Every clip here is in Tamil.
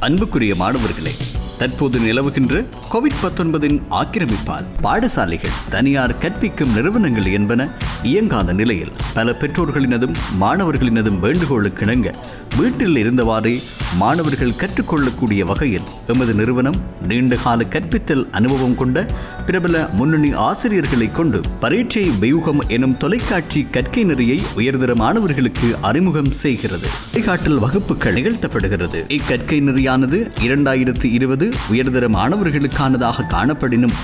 அன்புக்குரிய மாணவர்களே, தற்போது நிலவுகின்ற கோவிட்-19 ஆக்கிரமிப்பால் பாடசாலைகள், தனியார் கற்பிக்கும் நிறுவனங்கள் என்பன இயங்காத நிலையில் பல பெற்றோர்களினதும் மாணவர்களினதும் வேண்டுகோளுக்கிணங்க வீட்டில் இருந்தவாறே மாணவர்கள் கற்றுக்கொள்ளக்கூடிய வகையில் எமது நிறுவனம் நீண்டகால கற்பித்தல் அனுபவம் கொண்ட பிரபல முன்னணி ஆசிரியர்களை கொண்டு பரீட்சை வியூகம் எனும் தொலைக்காட்சி கற்கை நெறியை உயர்தர மாணவர்களுக்கு அறிமுகம் செய்கிறது. வழிகாட்டல் வகுப்புகள் நிகழ்த்தப்படுகிறது. இக்கற்கை நெறியானது 2020 உயர்தர மாணவர்களுக்கானதாக காணப்படினும்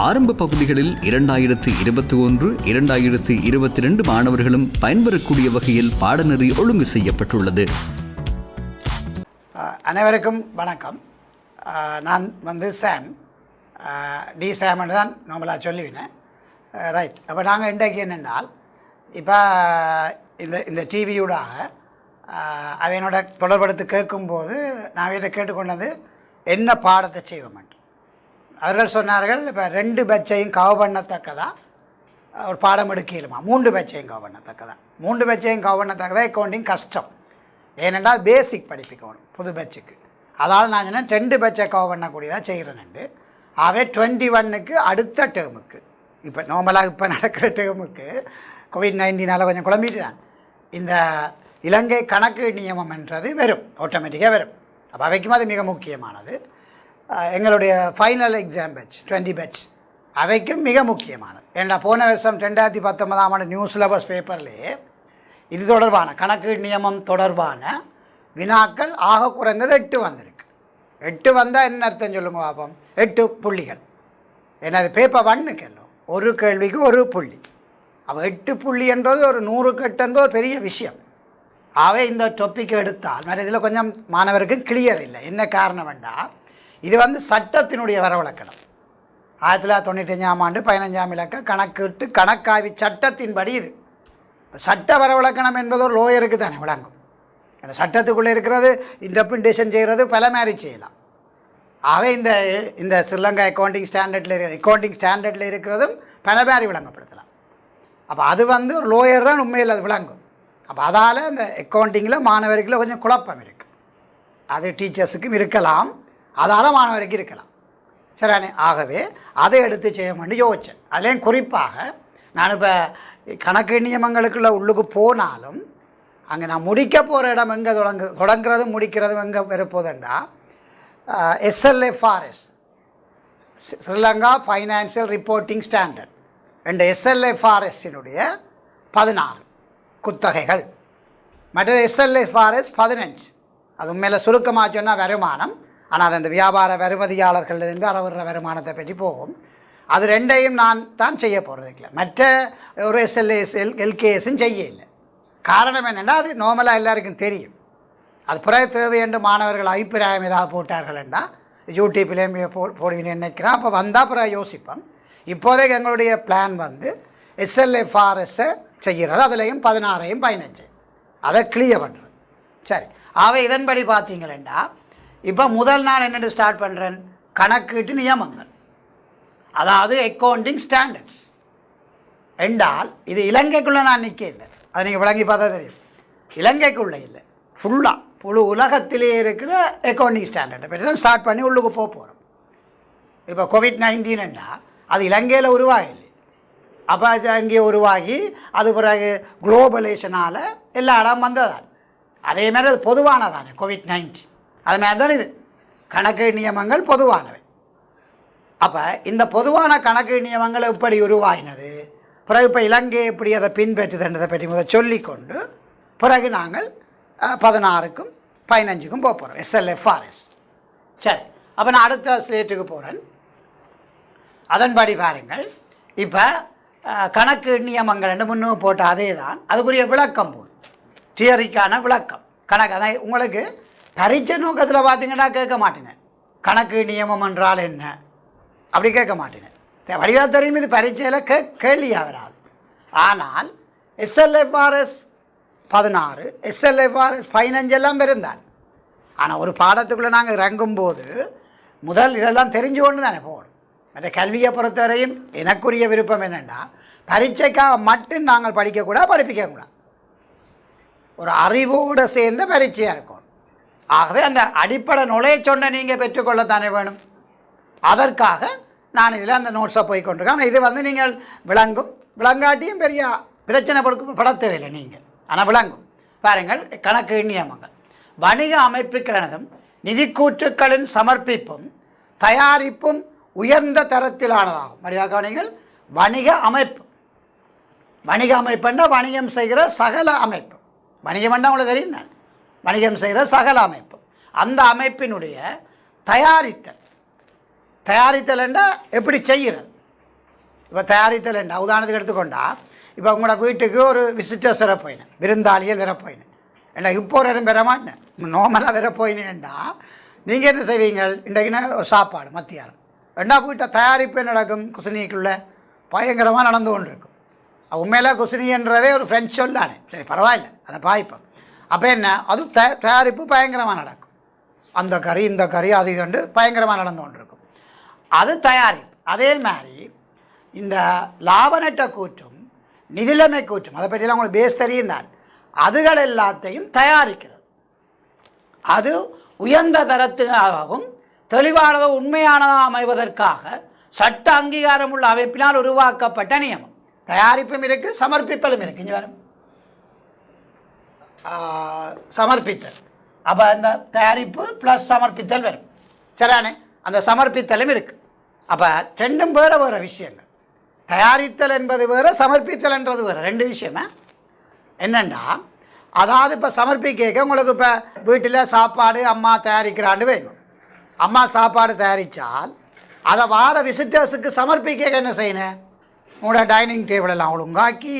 ஆரம்ப பகுதிகளில் 2021, 2022 மாணவர்களும் பயன்பெறக்கூடிய வகையில் பாடநெறி ஒழுங்கு செய்யப்பட்டுள்ளது. அனைவருக்கும் வணக்கம். நான் சாம், டி சாம்னு தான் நார்மலாக சொல்லுவினேன். ரைட். அப்போ நாங்கள் இன்றைக்கு என்னென்றால், இப்போ இந்த டிவியூடாக அவனோட தொடர்படுத்தி கேட்கும்போது நான் இதை கேட்டுக்கொண்டது என்ன பாடத்தை செய்வோம். அவர்கள் சொன்னார்கள், இப்போ 2 பேட்சையும் கவர் பண்ணத்தக்கதா ஒரு பாடம் எடுக்கலுமா, 3 பேட்சையும் கவர் பண்ணத்தக்கதா. 3 பேட்சையும் கவர் பண்ணத்தக்கதா அக்கௌண்டிங் கஷ்டம். ஏனென்றால் பேசிக் படிப்பிக்கணும் புது பேட்சுக்கு. அதாவது நான் சொன்னேன் 2 பேட்சை கவர் பண்ணக்கூடியதாக செய்கிறேன்னு. அவை 21க்கு அடுத்த டேர்முக்கு, இப்போ நார்மலாக இப்போ நடக்கிற டேர்முக்கு கோவிட்-19 கொஞ்சம் குழம்பிட்டு தான் இந்த இலங்கை கணக்கு நியமம் என்றது வரும், ஆட்டோமேட்டிக்காக வரும். அப்போ அவைக்கும் அது மிக முக்கியமானது. எங்களுடைய ஃபைனல் எக்ஸாம் பேட்ச் 20 பேட்ச் அவைக்கும் மிக முக்கியமானது. ஏன்னா போன வருஷம் 2019ஆம் ஆண்டு நியூ சிலபஸ் பேப்பர்லேயே இது தொடர்பான கணக்கு நியமம் தொடர்பான வினாக்கள் ஆக குறைந்தது 8 வந்திருக்கு. 8 வந்தால் என்ன அர்த்தம் சொல்லுங்க பாப்போம். 8 புள்ளிகள். ஏன்னா அது பேப்பர் 1க்கு எல்லாம் ஒரு கேள்விக்கு 1 புள்ளி. அப்போ 8 புள்ளி என்றது ஒரு 100 கட்டுன்றது ஒரு பெரிய விஷயம். அவை இந்த டாபிக் எடுத்தால் மற்ற இதில் கொஞ்சம் மாணவருக்கு கிளியர் இல்லை. என்ன காரணம் வேண்டாம், இது சட்டத்தினுடைய வரவிலக்கணம். 1995ஆம் ஆண்டு 15ஆம் இலக்க கணக்கிட்டு கணக்காய்வு சட்டத்தின்படி இது சட்ட வரவிலக்கணம் என்பது ஒரு லோயருக்கு தானே விளங்கும். சட்டத்துக்குள்ளே இருக்கிறது இன்டர்பிரிட்டேஷன் செய்கிறது பல மாதிரி செய்யலாம். அவை இந்த ஸ்ரீலங்கா அக்கௌண்டிங் ஸ்டாண்டர்டில் இருக்கிறதும் பல மாதிரி விளங்கப்படுத்தலாம். அப்போ அது ஒரு லோயர் தான் உண்மையில் அது விளங்கும். அப்போ அதால் இந்த அக்கௌண்டிங்கில் மாணவர்களை கொஞ்சம் குழப்பம் இருக்குது. அது டீச்சர்ஸுக்கும் இருக்கலாம், அதால் மாணவருக்கு இருக்கலாம். சரியானே. ஆகவே அதை எடுத்து செய்யணும்னு யோசித்தேன். அதுலேயும் குறிப்பாக நான் இப்போ கணக்கு நியமங்களுக்குள்ள உள்ளுக்கு போனாலும் அங்கே நான் முடிக்க போகிற இடம் எங்கே தொடங்குறதும் முடிக்கிறதும் எங்கே வரப்போதுண்டா SLFRS, Sri Lanka financial reporting standard என்ற SLFRSனுடைய 16 குத்தகைகள். மற்றது SLFRS 15. அது உண்மையில் சுருக்கமாக சொன்னால் வருமானம். ஆனால் அது அந்த வியாபார வருமதியாளர்களிலிருந்து அறவுற வருமானத்தை பற்றி போகும். அது 2ஐயும் நான் தான் செய்ய போகிறது இல்லை. மற்ற ஒரு LKSும் செய்ய இல்லை. காரணம் என்னென்னா அது நார்மலாக எல்லாருக்கும் தெரியும். அது பிறகு தேவை என்று மாணவர்கள் அபிப்பிராயம் ஏதாவது போட்டார்கள்னா யூடியூப்லேயும் போடுவீங்கன்னு நினைக்கிறேன். அப்போ வந்தால் பிறகு யோசிப்போம். இப்போதைக்கு எங்களுடைய பிளான் SLFRSை செய்கிறது. அதுலேயும் 16ஐயும் 15 அதை கிளியர் பண்ணுறது. சரி. அவை இதன்படி பார்த்தீங்களா, இப்போ முதல் நாள் என்னென்னு ஸ்டார்ட் பண்ணுறேன், கணக்கீட்டு நியமங்கள், அதாவது அக்கௌண்டிங் ஸ்டாண்டர்ட்ஸ் என்றால் இது இலங்கைக்குள்ளே நான் நிற்க இல்லை. அதை நீங்கள் விளங்கி பார்த்தா தெரியும். இலங்கைக்குள்ளே இல்லை, ஃபுல்லாக முழு உலகத்திலே இருக்கிற அக்கௌண்டிங் ஸ்டாண்டர்டை பற்றி தான் ஸ்டார்ட் பண்ணி உள்ளுக்கு போகிறோம். இப்போ கோவிட்-19 என்றால் அது இலங்கையில் உருவாகலை. அப்போ அங்கே உருவாகி அது பிறகு குளோபலேஷனால் எல்லா இடம் வந்ததான். அதேமாதிரி அது பொதுவானதானே கோவிட்-19. அதுமாதிரி தான் இது கணக்கு நியமங்கள் பொதுவானவை. அப்போ இந்த பொதுவான கணக்கு நியமங்கள் எப்படி உருவாகினது, பிறகு இப்போ இலங்கை எப்படி அதை பின்பற்றுதுன்றதை பற்றி முதல் சொல்லிக்கொண்டு பிறகு நாங்கள் 16க்கும் 15க்கும் போக போகிறோம் SLFRS. சரி. அப்போ நான் அடுத்த ஸ்டேட்டுக்கு போகிறேன். அதன்படி பாருங்கள், இப்போ கணக்கு நியமங்கள் முன்னு போட்ட அதே தான் அதுக்குரிய விளக்கம் போல் தியரிக்கான விளக்கம் கணக்கு. அதான் உங்களுக்கு பரீட்சை நோக்கத்தில் பார்த்தீங்கன்னா கேட்க மாட்டேனேன் கணக்கு நியமம் என்றால் என்ன அப்படி கேட்க மாட்டேனேன். வடிவாக தெரியும் இது பரீட்சையில் கேள்வியாக வராது. ஆனால் SLFRS 16, SLFRS 15 எல்லாம் இருந்தால். ஆனால் ஒரு பாடத்துக்குள்ளே நாங்கள் இறங்கும்போது முதல் இதெல்லாம் தெரிஞ்சு கொண்டு தானே போகணும். மற்ற கல்வியை பொறுத்தவரையும் எனக்குரிய விருப்பம் என்னென்னா பரீட்சைக்காக மட்டும் நாங்கள் படிக்கக்கூடாது, படிப்பிக்கக்கூடாது. ஒரு அறிவோடு சேர்ந்த பரீட்சையாக இருக்கும். ஆகவே அந்த அடிப்படை நுழைச்சொன்னை நீங்கள் பெற்றுக்கொள்ளத்தானே வேணும். அதற்காக நான் இதில் அந்த நோட்ஸை போய் கொண்டிருக்கேன். ஆனால் இது வந்து நீங்கள் விளங்காட்டியும் பெரிய பிரச்சனை பட தேவையில்லை நீங்கள், ஆனால் விளங்கும். பாருங்கள், கணக்கு நியமங்கள். வணிக அமைப்புகளதும் நிதிக்கூற்றுக்களின் சமர்ப்பிப்பும் தயாரிப்பும் உயர்ந்த தரத்திலானதாகும். மறுவாக்க நீங்கள் வணிக அமைப்புன்னா வணிகம் செய்கிற சகல அமைப்பு. வணிகம் என்ன உங்களுக்கு தெரியும் தான், வணிகம் செய்கிற சகல அமைப்பு. அந்த அமைப்பினுடைய தயாரித்தல் என்றால் எப்படி செய்கிறது. இப்போ தயாரித்தல் என்றால் உதாரணத்துக்கு எடுத்துக்கொண்டா, இப்போ உங்களோட வீட்டுக்கு ஒரு விசிட்டர்ஸ் வர போயினேன், விருந்தாளிகள் வர போயினேன். ஏன்னா இப்போ ஒரு இடம் பெற மாட்டேன், நார்மலாக வர போயினேன்டா நீங்கள் என்ன செய்வீங்க? இன்றைக்குன்னா ஒரு சாப்பாடு மத்தியானம் ரெண்டா போயிட்ட தயாரிப்பு நடக்கும். குசினிக்குள்ளே பயங்கரமாக நடந்து கொண்டு இருக்கும். உண்மையில குசினின்றதே ஒரு ஃப்ரெஞ்ச் சொல்லானே, சரி பரவாயில்ல, அதை பாய்ப்போம். அப்போ என்ன, அது தயாரிப்பு பயங்கரமாக நடக்கும். அந்த கறி இந்த கறி அது இதுண்டு பயங்கரமாக நடந்து கொண்டு இருக்கும். அது தயாரிப்பு. அதே மாதிரி இந்த லாப நட்ட கூற்றும் நிதிலைமை கூற்றும், அதை பற்றியெல்லாம் உங்களுக்கு பேஸ் தெரியும் தான். அதுகள் எல்லாத்தையும் தயாரிக்கிறது. அது உயர்ந்த தரத்தினாகவும் தெளிவானதோ உண்மையானதாக அமைவதற்காக சட்ட அங்கீகாரம் உள்ள அமைப்பினால் உருவாக்கப்பட்ட நியமம். தயாரிப்பும் இருக்குது, சமர்ப்பிப்பலும் இருக்குது. இங்கே வரும் சமர்ப்பித்தல். அப்போ அந்த தயாரிப்பு ப்ளஸ் சமர்ப்பித்தல் வரும். சரியானே, அந்த சமர்ப்பித்தலும் இருக்குது. அப்போ ரெண்டும் வேறு விஷயங்கள். தயாரித்தல் என்பது வேறு, சமர்ப்பித்தல் என்றது வேறு, ரெண்டு விஷயமே. என்னென்னா, அதாவது இப்போ சமர்ப்பிக்க உங்களுக்கு இப்போ வீட்டில் சாப்பாடு அம்மா தயாரிக்கிறான்னு வேணும். அம்மா சாப்பாடு தயாரித்தால் அதை வார விசிட்டர்ஸுக்கு சமர்ப்பிக்க என்ன செய்யணும்? உங்களோட டைனிங் டேபிளெல்லாம் ஒழுங்காக்கி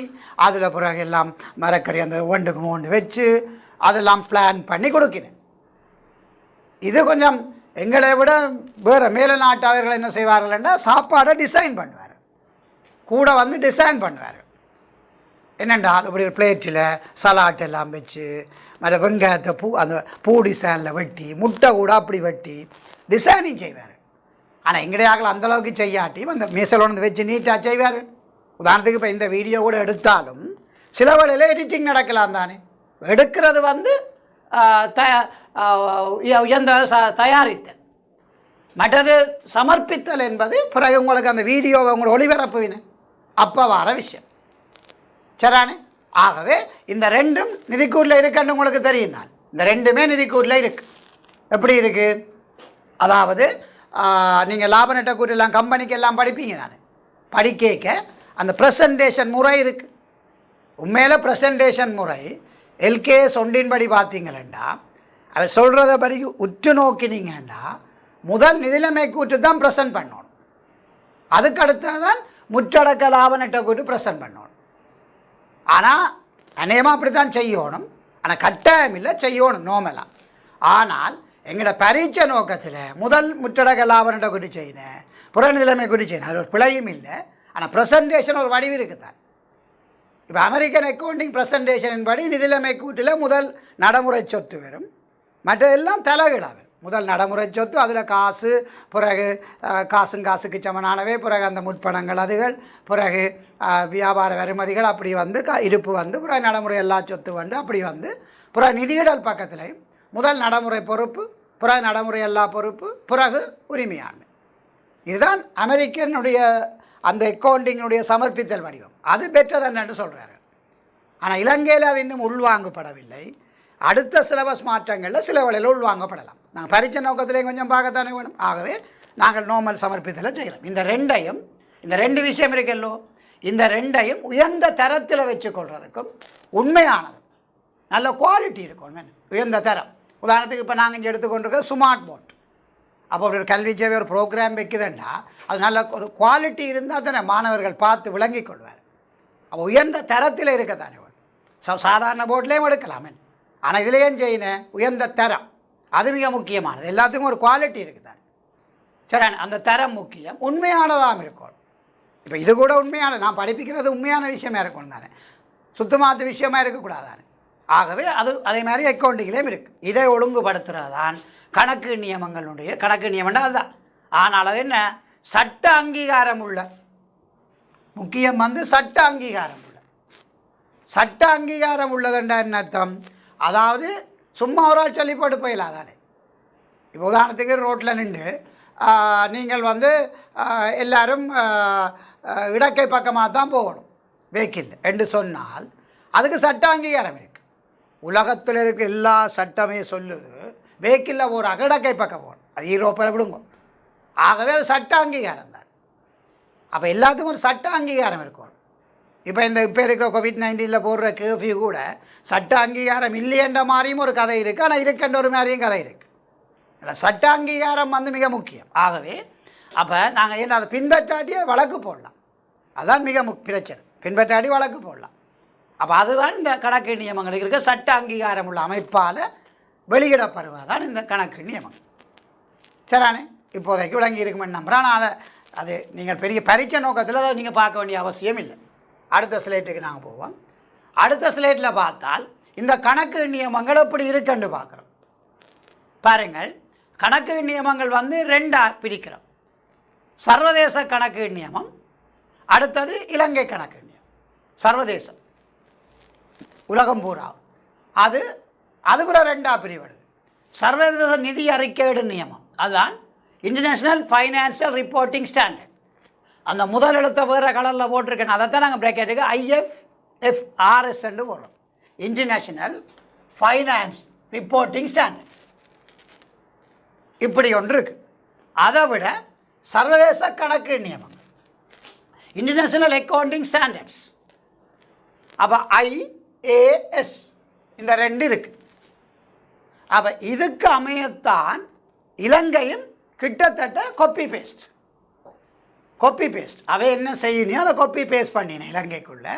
அதில் பிறகு எல்லாம் மரக்கறி அந்த ஒன்றுக்கு ஒன்று வச்சு அதெல்லாம் பிளான் பண்ணி கொடுக்கணும். இது கொஞ்சம் எங்களை விட வேறு மேல நாட்டவர்கள் என்ன செய்வார்கள்னா சாப்பாடை டிசைன் பண்ணுவார், கூட வந்து டிசைன் பண்ணுவார். என்னென்றால் இப்படி ஒரு பிளேட்டில் சலாட் எல்லாம் வச்சு மற்ற வெங்காயத்தை அந்த பூ டிசைனில் வெட்டி முட்டை கூட அப்படி வெட்டி டிசைனிங் செய்வார். ஆனால் எங்கடையாக்கள் அந்தளவுக்கு செய்யாட்டியும் அந்த மீசலோடு வச்சு நீட்டாக செய்வார். உதாரணத்துக்கு இப்போ இந்த வீடியோ கூட எடுத்தாலும் சில வேளையில் எடிட்டிங் நடக்கலாம் தானே. எடுக்கிறது வந்து தயாரித்தல், மற்றது சமர்ப்பித்தல் என்பது பிறகு உங்களுக்கு அந்த வீடியோவை உங்களை ஒளிபரப்புவினேன் அப்போ வர விஷயம். சரியானே. ஆகவே இந்த ரெண்டும் நிதிக்கூரில் இருக்குன்னு உங்களுக்கு தெரியும் தான். இந்த ரெண்டுமே நிதிக்கூரில் இருக்குது. எப்படி இருக்குது? அதாவது நீங்கள் லாப நட்ட கூட்டெல்லாம் கம்பெனிக்கு எல்லாம் படிப்பீங்க தானே. படிக்க அந்த ப்ரெசன்டேஷன் முறை இருக்குது. உண்மையில் ப்ரெசன்டேஷன் முறை எல்கேஎஸ் ஒன்றின்படி பார்த்தீங்களா, அவர் சொல்கிறத படி உற்று நோக்கினீங்கன்னா முதல் நிதிலைமை கூட்டு தான் ப்ரெசன்ட் பண்ணணும். அதுக்கு அடுத்தது தான் முற்றடக்க லாப நட்ட கூட்டு ப்ரெசன்ட் பண்ணணும். ஆனால் அநேகமாக அப்படி தான் செய்யணும். ஆனால் கட்டாயம் இல்லை, செய்யணும் நோமலாக. ஆனால் எங்களோட பரீட்சை நோக்கத்தில் முதல் முற்றடக்க லாப நட்ட கூட்டு செய்யணும், புறநிலைமை கூட்டு செய்யணும், அது ஒரு பிழையும் இல்லை. ஆனால் ப்ரெசன்டேஷன் ஒரு வடிவு இருக்குதான். இப்போ அமெரிக்கன் அக்கௌண்டிங் ப்ரெசன்டேஷனின் படி நிதிலைமை கூட்டில் முதல் நடைமுறை சொத்து வரும், மற்றெல்லாம் தலைகீழாக வரும். முதல் நடைமுறை சொத்து, அதில் காசு, பிறகு காசுக்கு சமனானவே, பிறகு அந்த முற்பணங்கள் அதுகள், பிறகு வியாபார வருமதிகள், அப்படி வந்து இருப்பு வந்து, பிறகு நடைமுறை எல்லா சொத்து வந்து அப்படி வந்து, பிறகு நிதியிடல் பக்கத்துலேயும் முதல் நடைமுறை பொறுப்பு, பிறகு நடைமுறை எல்லா பொறுப்பு, பிறகு உரிமையாண்மை. இதுதான் அமெரிக்கனுடைய அந்த அக்கௌண்டிங்களுடைய சமர்ப்பித்தல் வடிவம். அது பெட்டர் என்று சொல்கிறாரு. ஆனால் இலங்கையில் அது இன்னும் உள்வாங்கப்படவில்லை. அடுத்த சிலபஸ் மாற்றங்களில் சில வழியில் உள்வாங்கப்படலாம். நாங்கள் பரீட்சை நோக்கத்திலையும் கொஞ்சம் பார்க்கத்தானே வேணும். ஆகவே நாங்கள் நார்மல் சமர்ப்பித்தலை செய்கிறோம். இந்த ரெண்டு விஷயம் இருக்கல்லோ, இந்த ரெண்டையும் உயர்ந்த தரத்தில் வச்சுக்கொள்கிறதுக்கும் உண்மையானது நல்ல குவாலிட்டி இருக்கும். உயர்ந்த தரம். உதாரணத்துக்கு இப்போ நாங்கள் இங்கே எடுத்துக்கொண்டிருக்க ஸ்மார்ட் போர்ட். அப்போ அப்படி ஒரு கல்வி சேவை ஒரு ப்ரோக்ராம் வைக்குதுன்னா அது நல்ல ஒரு குவாலிட்டி இருந்தால் தானே மாணவர்கள் பார்த்து விளங்கி கொள்வார். அப்போ உயர்ந்த தரத்தில் இருக்க தானே சாதாரண போர்ட்லேயும் எடுக்கலாமே. ஆனால் இதுலேயும் செய்யணும் உயர்ந்த தரம், அது மிக முக்கியமானது. எல்லாத்துக்கும் ஒரு குவாலிட்டி இருக்குது தானே. சரி, அந்த தரம் முக்கியம், உண்மையானதாக இருக்கும். இப்போ இது கூட உண்மையான, நான் படிப்பிக்கிறது உண்மையான விஷயமா இருக்கணும் தானே, சுத்தமாத்த விஷயமா இருக்கக்கூடாது தானே. ஆகவே அதே மாதிரி அக்கௌண்டிங்லேயும் இருக்குது. இதை ஒழுங்குபடுத்துகிறது தான் கணக்கு நியமங்கள்னா அதுதான். ஆனால் அது என்ன, சட்ட அங்கீகாரம் உள்ள, முக்கியம் வந்து சட்ட அங்கீகாரம் உள்ளதுண்டா என்ன அர்த்தம்? அதாவது சும்மா ஒரு ஆள் சொல்லி போட்டு போயிடலாம் தானே. இப்போ உதாரணத்துக்கு ரோட்டில் நின்று நீங்கள் வந்து எல்லோரும் இடக்கை பக்கமாக தான் போகணும் வெஹிக்கிள் என்று சொன்னால் அதுக்கு சட்ட அங்கீகாரம் இருக்குது. உலகத்தில் இருக்க எல்லா சட்டமே சொல்லுது வெஹிக்கிளில் ஒரு இடக்கை பக்கம் போகணும். அது யூரோப்பில் விடுங்க. ஆகவே அது சட்ட அங்கீகாரம் தான். அப்போ எல்லாத்துக்கும் ஒரு சட்ட அங்கீகாரம் இருக்கணும். இப்போ இப்போ இருக்கிற COVID-19 போடுற கேர்ஃபியூ கூட சட்ட அங்கீகாரம் இல்லையென்ற மாதிரியும் ஒரு கதை இருக்குது, ஆனால் இருக்கின்ற ஒரு மாதிரியும் கதை இருக்குது. சட்ட அங்கீகாரம் வந்து மிக முக்கியம். ஆகவே அப்போ நாங்கள் என்ன அதை பின்பற்றாட்டியே வழக்கு போடலாம். அதுதான் மிக பிரச்சனை. பின்பற்றாட்டி வழக்கு போடலாம். அப்போ அதுதான் இந்த கணக்கு நியமங்களுக்கு இருக்க சட்ட அங்கீகாரம் உள்ள அமைப்பால் வெளியிடப்படுவதுதான் இந்த கணக்கு நியமம். சரிண்ணே, இப்போதைக்கு விளங்கி இருக்குமென்னு நம்புகிறேன். ஆனால் அது நீங்கள் பெரிய பரீட்சை நோக்கத்தில் அதை நீங்கள் பார்க்க வேண்டிய அவசியம் இல்லை. அடுத்த ஸ்லேட்டுக்கு நாங்கள் போவோம். அடுத்த ஸ்லேட்டில் பார்த்தால் இந்த கணக்கு நியமங்கள் எப்படி இருக்குன்னு பார்க்குறோம். பாருங்கள், கணக்கு நியமங்கள் வந்து ரெண்டாக பிரிக்கிறோம். சர்வதேச கணக்கு நியமம், அடுத்தது இலங்கை கணக்கு நியமம். சர்வதேசம் உலகம் பூரா அது கூட ரெண்டாக பிரிவடுது. சர்வதேச நிதி அறிக்கையிடு நியமம், அதுதான் இன்டர்நேஷ்னல் ஃபைனான்சியல் ரிப்போர்ட்டிங் ஸ்டாண்டர்ட். அந்த முதல் எழுத்தை வேறு கலரில் போட்டிருக்கேன், அதைத்தான் நாங்கள் ப்ராக்கெட்டுக்கு IFFRS என்று போடுறோம். இன்டர்நேஷ்னல் ஃபைனான்ஸ் ரிப்போர்ட்டிங் ஸ்டாண்டர்ட் இப்படி ஒன்று இருக்குது. அதை விட சர்வதேச கணக்கு நியமங்கள் இன்டர்நேஷ்னல் அக்கவுண்டிங் ஸ்டாண்டர்ட்ஸ், அப்போ IAS, இந்த ரெண்டு இருக்குது. அப்போ இதுக்கு அமையத்தான் இலங்கையும் கிட்டத்தட்ட காப்பி பேஸ்ட் அவை என்ன செய்யணும் அதை காப்பி பேஸ்ட் பண்ணினேன் இலங்கைக்குள்ளே.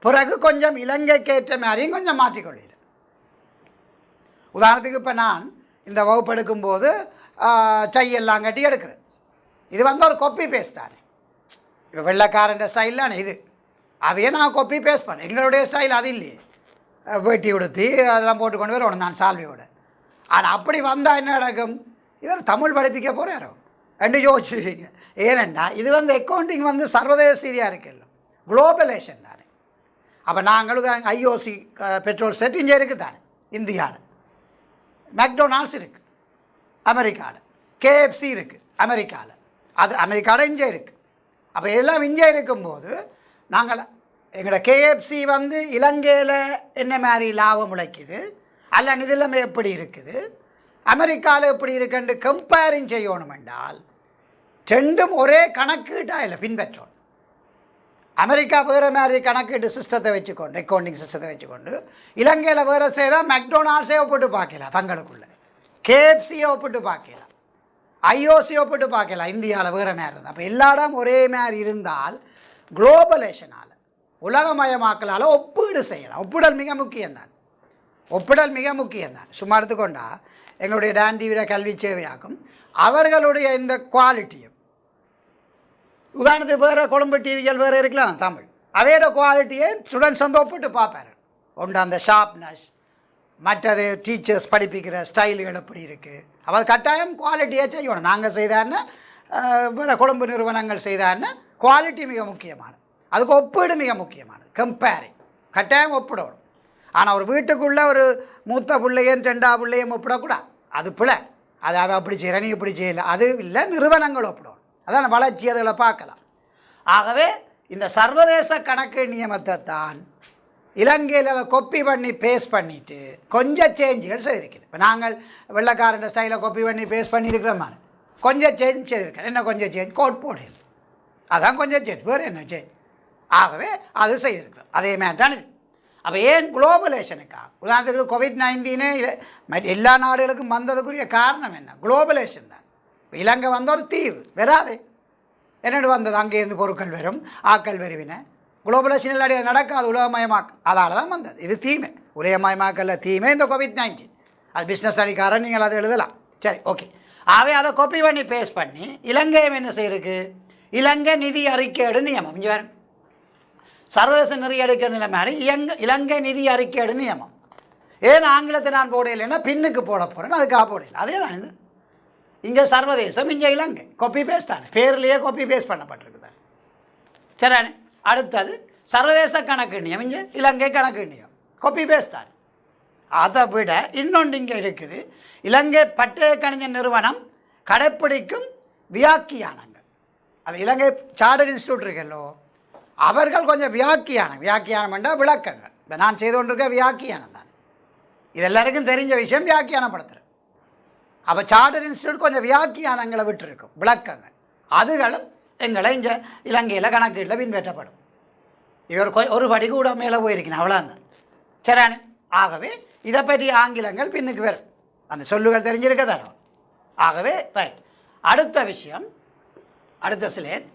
பிறகு கொஞ்சம் இலங்கைக்கு ஏற்ற மாதிரியும் கொஞ்சம் மாற்றிக்கொள்ளினேன். உதாரணத்துக்கு இப்போ நான் இந்த வகுப்பு எடுக்கும்போது எல்லாம் கட்டி எடுக்கிறேன். இது வந்து ஒரு காப்பி பேஸ்ட் தானே. இப்போ வெள்ளைக்காரன் ஸ்டைலான இது அவையே நான் காப்பி பேஸ்ட் பண்ணேன். எங்களுடைய ஸ்டைல் அது இல்லையே, வேட்டி உடுத்தி அதெல்லாம் போட்டு கொண்டு வரணும் நான் சால்வியோட. ஆனால் அப்படி வந்தால் என்ன நடக்கும், இவர் தமிழ் படிப்பிக்க போகிறாரோ ரெண்டு யோசிச்சுருக்கீங்க. ஏனெண்டா இது வந்து அக்கௌண்டிங் வந்து சர்வதேச ரீதியாக இருக்குல்ல, குளோபலேஷன் தானே. அப்போ நாங்களும் IOC பெட்ரோல் செட் இங்கே இருக்குது தானே இந்தியாவில், மெக்டொனால்ட்ஸ் இருக்குது அமெரிக்காவில், KFC இருக்குது அமெரிக்காவில், அது அமெரிக்காவில் இங்கே இருக்குது. அப்போ எல்லாம் இங்கே இருக்கும்போது நாங்கள் எங்களோட KFC வந்து இலங்கையில் என்ன மாதிரி லாபம் உழைக்குது அல்ல நிதிநிலைமை எப்படி இருக்குது, அமெரிக்காவில் எப்படி இருக்குன்னு கம்பேரிங் செய்யணும் என்றால் ரெண்டும் ஒரே கணக்கீட்டாக இல்லை பின்பற்றணும். அமெரிக்கா வேறு மாதிரி கணக்கீட்டு சிஸ்டத்தை வச்சுக்கொண்டு அக்கௌண்டிங் சிஸ்டத்தை வச்சுக்கொண்டு இலங்கையில் வேறு செய்தால் மெக்டொனால்ட்ஸே ஒப்பிட்டு பார்க்கலாம், தங்களுக்குள்ள KFCயை ஒப்பிட்டு பார்க்கலாம், IOC ஒப்பிட்டு பார்க்கலாம். இந்தியாவில் வேறு மாதிரி இருந்தால் அப்போ எல்லா இடம் ஒரே மாதிரி இருந்தால் குளோபலேஷனால் உலகமயமாக்கலால் ஒப்பீடு செய்யலாம். ஒப்பிடல் மிக முக்கியம்தான். சும்மா எடுத்துக்கொண்டா எங்களுடைய டாண்டிவிட கல்வி சேவையாகும் அவர்களுடைய இந்த குவாலிட்டியும், உதாரணத்துக்கு வேறு கொழும்பு டிவிகள் வேறு இருக்கலாம் தமிழ், அவையோட குவாலிட்டியை ஸ்டூடெண்ட்ஸ் வந்து ஒப்பிட்டு பார்ப்பார். ஒன்று அந்த ஷார்ப்னஸ், மற்றது டீச்சர்ஸ் படிப்பிக்கிற ஸ்டைல்கள் எப்படி இருக்குது. அப்போ கட்டாயம் குவாலிட்டியை செய்யணும். நாங்கள் செய்தான்னு வேறு கொழும்பு நிறுவனங்கள் செய்தான்னு குவாலிட்டி மிக முக்கியமானது, அதுக்கு ஒப்பீடு மிக முக்கியமானது, கம்பேரிங் கட்டாயம் ஒப்பிடணும். ஆனால் ஒரு வீட்டுக்குள்ளே ஒரு மூத்த பிள்ளையும் ரெண்டாவது பிள்ளையும் ஒப்பிடக்கூடாது, அது பிள்ளை, அது அவள் அப்படி செய்கிற நீ இப்படி செய்யலை, அது இல்லை. நிறுவனங்கள் ஒப்பிடணும், அதான் வளர்ச்சி அதில் பார்க்கலாம். ஆகவே இந்த சர்வதேச கணக்கு நியமத்தை தான் இலங்கையில் அதை கொப்பி பண்ணி பேஸ்ட் பண்ணிவிட்டு கொஞ்சம் சேஞ்சுகள் செய்திருக்கிறேன். இப்போ நாங்கள் வெள்ளைக்காரன் ஸ்டைலில் கொப்பி பண்ணி பேஸ்ட் பண்ணியிருக்கிற மாதிரி கொஞ்சம் சேஞ்ச் செய்திருக்கேன். என்ன கொஞ்சம் சேஞ்ச், கோட் போடுது, அதான் கொஞ்சம் சேஞ்ச், வேறு என்ன சேஞ்ச். ஆகவே அது செய்திருக்கிறோம். அதே மாதிரி தான் இது. அப்போ ஏன் குளோபலேஷனுக்கா, உதாரணத்துக்கு COVID-19 எல்லா நாடுகளுக்கும் வந்ததுக்குரிய காரணம் என்ன, குளோபலேஷன் தான். இலங்கை வந்த ஒரு தீவு வராது, என்னென்னு வந்தது, அங்கேருந்து பொருட்கள் வரும், ஆக்கள் வருவின, குளோபலேஷன் இல்லாடி நடக்காது, உலகமயமாக்கல், அதால் தான் வந்தது. இது தீமை, உலகமயமாக்கல்ல தீமை இந்த COVID-19. அது பிஸ்னஸ் ஸ்டடிக்காரன் நீங்கள் அதை எழுதலாம், சரி ஓகே. ஆகவே அதை காப்பி பண்ணி பேஸ்ட் பண்ணி இலங்கையும் என்ன செய்யிருக்கு, இலங்கை நிதி அறிக்கையிடு நியமம், இங்கே வேறு சர்வதேச நிதி அறிக்கை நிலைமை இலங்கை நிதி அறிக்கையிடு நியமம். ஏன் ஆங்கிலத்தை நான் போடலைன்னா பின்னுக்கு போட போகிறேன், அதுக்காக போடல. அதே தான் இது, இங்கே சர்வதேசம், இங்கே இலங்கை, காப்பி பேஸ்ட் தானே, பேர்லேயே காப்பி பேஸ்ட் பண்ணப்பட்டிருக்கு தானே. சரிண்ணே, அடுத்தது சர்வதேச கணக்கு நியமம், இங்கே இலங்கை கணக்கு நியமம், காப்பி பேஸ்ட் தானே. அதை விட இன்னொன்று இங்கே இருக்குது, இலங்கை பட்டய கணித நிறுவனம் கடைப்பிடிக்கும் வியாக்கியானங்கள். அது இலங்கை சார்ட்டர் இன்ஸ்டியூட் இருக்கல்லோ, அவர்கள் கொஞ்சம் வியாக்கியானம் என்றால் விளக்கங்கள். இப்போ நான் செய்து கொண்டிருக்க வியாக்கியானம் தான், இது எல்லாருக்கும் தெரிஞ்ச விஷயம், வியாக்கியானப்படுத்துகிறேன். அப்போ சார்ட்டர் இன்ஸ்டியூட் கொஞ்சம் வியாக்கியானங்களை விட்டுருக்கும், விளக்கங்கள். அதுகளும் எங்களை இங்கே இலங்கையில் கணக்கீட்டில் பின்பற்றப்படும். இவர் ஒரு படி கூட மேலே போயிருக்கணும், அவ்வளோதான். சரியானே? ஆகவே இதை பற்றி ஆங்கிலங்கள் பின்னுக்கு வரும், அந்த சொல்லுகள் தெரிஞ்சிருக்க தரும். ஆகவே ரைட். அடுத்த விஷயம், அடுத்த ஸ்லைட்,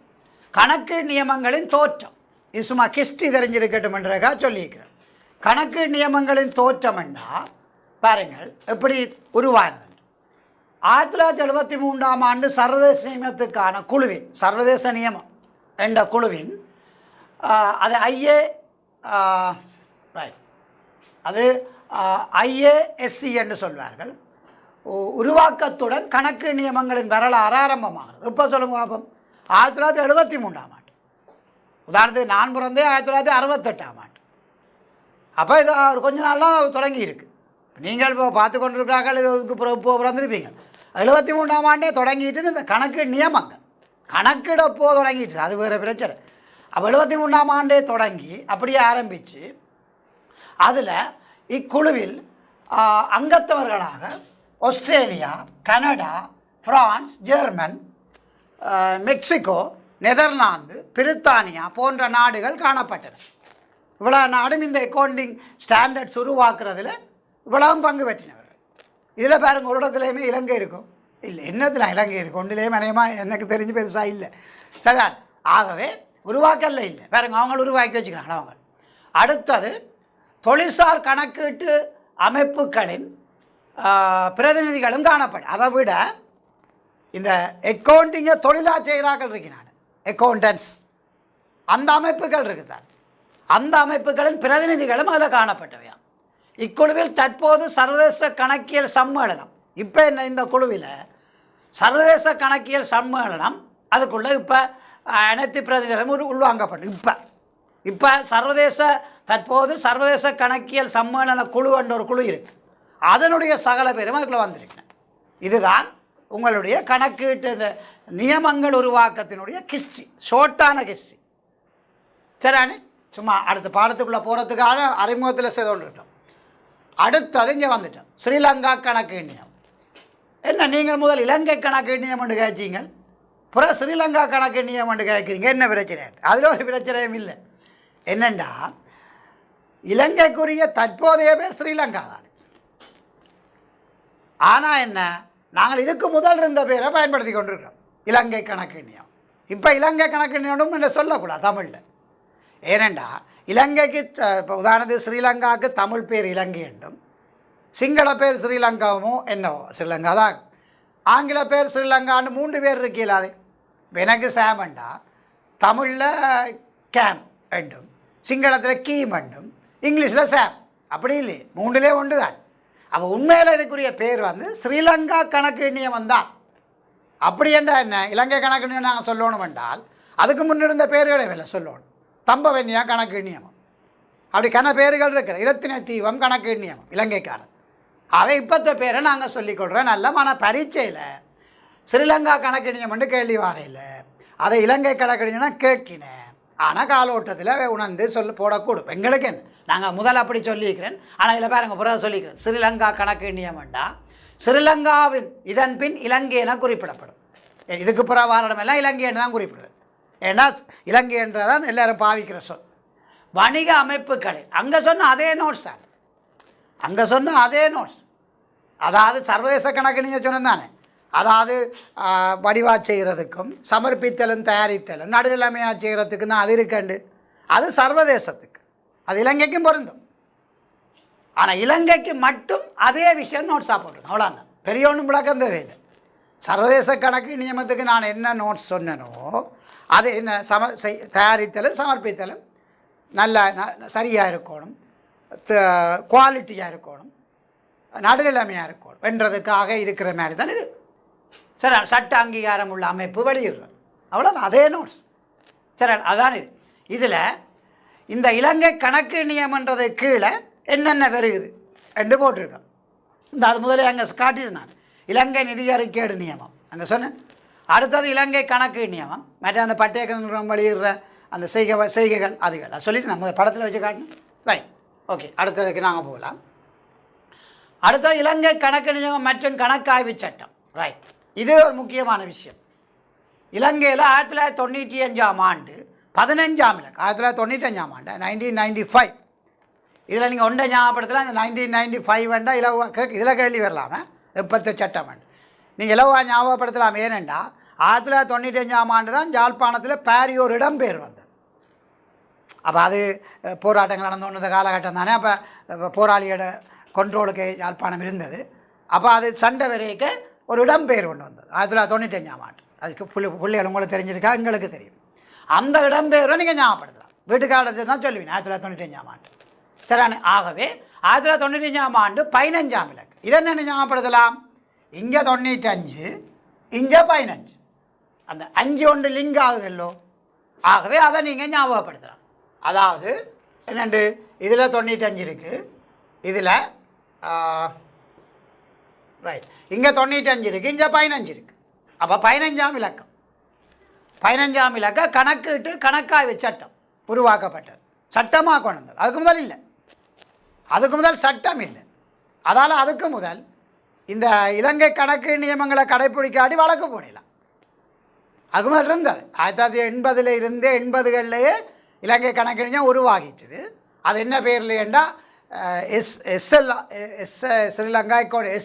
கணக்கு நியமங்களின் தோற்றம். இது சும்மா கிஸ்ட்ரி தெரிஞ்சிருக்கட்டும் என்றக்கா சொல்லியிருக்கிறேன். கணக்கு நியமங்களின் தோற்றம் என்றால் பாருங்கள் எப்படி உருவானது. 1973ஆம் ஆண்டு சர்வதேச நியமத்துக்கான குழுவின், சர்வதேச நியமம் என்ற குழுவின், அது அது IASC என்று சொல்வார்கள், உருவாக்கத்துடன் கணக்கு நியமங்களின் வரலாறு ஆரம்பமாகிறது. இப்போ சொல்லுங்க பாப்போம். 1973ஆம் ஆண்டு, உதாரணத்துக்கு நான் பிறந்தே 1968ஆம் ஆண்டு. அப்போ இது கொஞ்ச நாள்லாம் தொடங்கி இருக்கு. நீங்கள் இப்போ பார்த்து கொண்டிருக்கிறார்கள், இதுக்கு இப்போ பிறந்திருப்பீங்க. 73ஆம் ஆண்டே தொடங்கிட்டு இந்த கணக்கு நியமங்கள் கணக்கிடப்போ தொடங்கிட்டு, அது வேறு பிரச்சனை. அப்போ 73ஆம் ஆண்டே தொடங்கி அப்படியே ஆரம்பித்து அதில் இக்குழுவில் அங்கத்தவர்களாக Australia, Canada, France, German, Mexico, Netherlands, பிரித்தானியா போன்ற நாடுகள் காணப்பட்டன. இவ்வளோ நாடும் இந்த அக்கௌண்டிங் ஸ்டாண்டர்ட்ஸ் உருவாக்குறதுல இவ்வளவும் பங்கு பெற்றினவர்கள். இதில் பாருங்கள், ஒரு இடத்துலையுமே இலங்கை இருக்கும் இல்லை, என்னத்தில் இலங்கை இருக்கும், ஒன்றிலேயும் அநேகமாக எனக்கு தெரிஞ்சு பெருசாக இல்லை. சரிதான். ஆகவே உருவாக்கல்ல இல்லை, பாருங்க அவங்க உருவாக்கி வச்சுக்கிறாங்க அவங்க. அடுத்தது தொழில்சார் கணக்கீட்டு அமைப்புகளின் பிரதிநிதிகளும் காணப்படும். அதை விட இந்த அக்கௌண்டிங்கை தொழிலாக செய்கிறார்கள் இருக்கிறாங்க, அக்கௌண்டன்ஸ், அந்த அமைப்புகள் இருக்குதான், அந்த அமைப்புகளின் பிரதிநிதிகளும் அதில் காணப்பட்டவையா. இக்குழுவில் தற்போது சர்வதேச கணக்கியல் சம்மேளனம், இப்போ என்ன இந்த குழுவில் சர்வதேச கணக்கியல் சம்மேளனம், அதுக்குள்ளே இப்போ அனைத்து பிரதிநிதிகளும் உள்வாங்கப்படும். இப்போ தற்போது சர்வதேச கணக்கியல் சம்மேளன குழு என்ற ஒரு குழு இருக்குது, அதனுடைய சகல பேரும் அதுக்குள்ளே வந்திருக்கிறேன். இதுதான் உங்களுடைய கணக்கீட்டு இந்த நியமங்கள் உருவாக்கத்தினுடைய ஹிஸ்ட்ரி, ஷோர்ட்டான ஹிஸ்ட்ரி. சரியானே? சும்மா அடுத்த பாடத்துக்குள்ளே போகிறதுக்கான அறிமுகத்தில் செய்து கொண்டிருக்கோம். அடுத்தது இங்கே வந்துட்டோம், ஸ்ரீலங்கா கணக்கு நியமம். என்ன நீங்கள் முதல் இலங்கை கணக்கு நியமம் என்று கேட்சிங்க, புற ஸ்ரீலங்கா கணக்கு நியமம் என்று கேட்குறீங்க, என்ன பிரச்சனை? அதில் ஒரு பிரச்சனையும் இல்லை. என்னென்னா இலங்கைக்குரிய தற்போதைய பேர் ஸ்ரீலங்கா தான். ஆனால் என்ன, நாங்கள் இதுக்கு முதல் இருந்த பேரை பயன்படுத்தி கொண்டிருக்கிறோம், இலங்கை கணக்கு நியமம். இப்போ இலங்கை கணக்கு நியமம் என்று சொல்லக்கூடாது தமிழில். ஏனெண்டா இலங்கைக்கு இப்போ உதாரணத்துக்கு ஸ்ரீலங்காவுக்கு தமிழ் பேர் இலங்கை என்றும், சிங்கள பேர் ஸ்ரீலங்காவோ என்னவோ ஸ்ரீலங்கா தான், ஆங்கில பேர் ஸ்ரீலங்கான்னு 3 பேர் இருக்கலாது. எனக்கு சாமண்டா தமிழில் கேம் என்றும், சிங்களத்தில் கீம் என்றும், இங்கிலீஷில் சாம், அப்படி இல்லை, 3லே ஒன்று தான். அப்போ உண்மையில் இதுக்குரிய பேர் வந்து ஸ்ரீலங்கா கணக்கு நியமம் தான். அப்படி என்றால் என்ன, இலங்கை கணக்கு நியமம் நாங்கள் சொல்லணும் என்றால் அதுக்கு முன்னிருந்த பேர்களை இல்லை சொல்லணும். தம்பவன்யா கணக்கு நியமம், அப்படி கன பேர்கள் இருக்கிற இரத்தின தீவம் கணக்கு நியமம் இலங்கைக்கான. அவை இப்போத்த பேரை நாங்கள் சொல்லிக்கொள்கிறோம் நல்ல. ஆனால் பரீட்சையில் ஸ்ரீலங்கா கணக்கு நியமம்னு கேள்வி வாரையில் அதை இலங்கை கணக்கு நியமம் கேட்கினேன். ஆனால் காலோட்டத்தில் உணர்ந்து போடக்கூடும். எங்களுக்கு என்ன, நாங்கள் முதல் அப்படி சொல்லியிருக்கிறேன். ஆனால் இதில் பாருங்க புறத சொல்லிக்கிறேன், ஸ்ரீலங்கா கணக்கு நியமம்டா ஸ்ரீலங்காவின் இதன் பின் இலங்கை என குறிப்பிடப்படும். இதுக்கு புற வாரணமெல்லாம் இலங்கை என்று தான் குறிப்பிடுறது. ஏன்னா இலங்கை என்றதான் எல்லோரும் பாவிக்கிற சொல். வணிக அமைப்புகளில் அங்கே சொன்ன அதே நோட்ஸ் தான், அங்கே சொன்ன அதே நோட்ஸ். அதாவது சர்வதேச கணக்கு நீங்கள் சொன்னதானே, அதாவது வடிவா செய்கிறதுக்கும் சமர்ப்பித்தலும் தயாரித்தலும் நடுநிலைமையாக செய்கிறதுக்கும் தான் அது இருக்கண்டு. அது சர்வதேசத்துக்கு, அது இலங்கைக்கும் பொருந்தும். ஆனால் இலங்கைக்கு மட்டும் அதே விஷயம் நோட்ஸாக போட்டுருக்கோம், அவ்வளோதான். பெரிய ஒன்றும் விளக்கம் தேவையில்லை. சர்வதேச கணக்கு நியமத்துக்கு நான் என்ன நோட்ஸ் சொன்னனோ அது என்ன தயாரித்தலும் சமர்ப்பித்தலும் நல்ல சரியாக இருக்கணும், குவாலிட்டியாக இருக்கணும், நடுநிலைமையாக இருக்கணும் என்றதுக்காக இருக்கிற மாதிரி தான் இது. சரி, சட்ட அங்கீகாரம் உள்ள அமைப்பு வெளியிடுறது, அவ்வளோ அதே நோட்ஸ். சரி, அதான் இது. இதில் இந்த இலங்கை கணக்கு நியமன்றது கீழே என்னென்ன வருகுது என்று போட்டிருக்கேன். இந்த அது முதலே அங்கே காட்டியிருந்தான். இலங்கை நிதி அறிக்கையீடு நியமம் அங்கே சொன்னேன். அடுத்தது இலங்கை கணக்கு நியமம், மற்ற அந்த பட்டய வெளியிடுற அந்த செய்கைகள் அதுகள் அது சொல்லிட்டு நம்ம படத்தில் வச்சு காட்டணும். Right, okay. அடுத்ததுக்கு நாங்கள் போகலாம். அடுத்தது இலங்கை கணக்கு நியமம் மற்றும் கணக்காய்வு சட்டம். ரைட், இது ஒரு முக்கியமான விஷயம். இலங்கையில் 1995ஆம் ஆண்டு 15ஆம் இலக்கு 1995ஆம் ஆண்டு 1995. இதில் நீங்கள் ஒன்றை ஞாபகப்படுத்தலாம். இந்த 1995 வேண்டாம் இலவா இதில் கேள்வி வரலாமல் எப்பத்த சட்டம் வேண்டு நீங்கள் இலவா ஞாபகப்படுத்தலாம். ஏனெண்டா 1995ஆம் ஆண்டு தான் யாழ்ப்பாணத்தில் பாரியோர் இடம்பெயர் வந்தது. அப்போ அது போராட்டங்கள் நடந்து கொண்ட காலகட்டம் தானே. அப்போ போராளியோட கண்ட்ரோலுக்கு யாழ்ப்பாணம் இருந்தது. அப்போ அது சண்டை வரைக்கு ஒரு இடம்பெயர் கொண்டு வந்தது 1995ஆம் ஆண்டு. அதுக்கு பிள்ளைகள் உங்களுக்கு தெரிஞ்சிருக்கா, எங்களுக்கு தெரியும். அந்த இடம்பெயரை நீங்கள் ஞாபகப்படுத்தலாம். வீட்டுக்காரர் தான் சொல்லுவீங்க 1995ஆம் ஆண்டு. சரியான. ஆகவே 1995ஆம் ஆண்டு 15ஆம் இலக்கு இதை என்ன ஞாபகப்படுத்தலாம்? இங்கே 95, இங்கே 15, அந்த 5 ஒன்று லிங்க் ஆகுதல்லோ. ஆகவே அதை நீங்கள் ஞாபகப்படுத்தலாம். அதாவது என்னண்டு இதில் 95 இருக்குது, இதில் ரைட் இங்கே 95 இருக்குது, இங்கே 15 இருக்குது. அப்போ 15ஆம் இலக்கம் 15ஆம் இலக்க கணக்கிட்டு கணக்காய்வு சட்டம் உருவாக்கப்பட்டது. சட்டமாக கொண்டு வந்தது. அதுக்கு முதல் இல்லை, அதுக்கு முதல் சட்டம் இல்லை. அதால் அதுக்கு முதல் இந்த இலங்கை கணக்கு நியமங்களை கடைப்பிடிக்காட்டி வழக்கு போடலாம். அதுக்கு முதல் இருந்தது 1980 இருந்தே 80களிலேயே இலங்கை கணக்கு நியமம் உருவாகிட்டுது. அது என்ன பேர்லையேண்டா ஸ்ரீலங்கா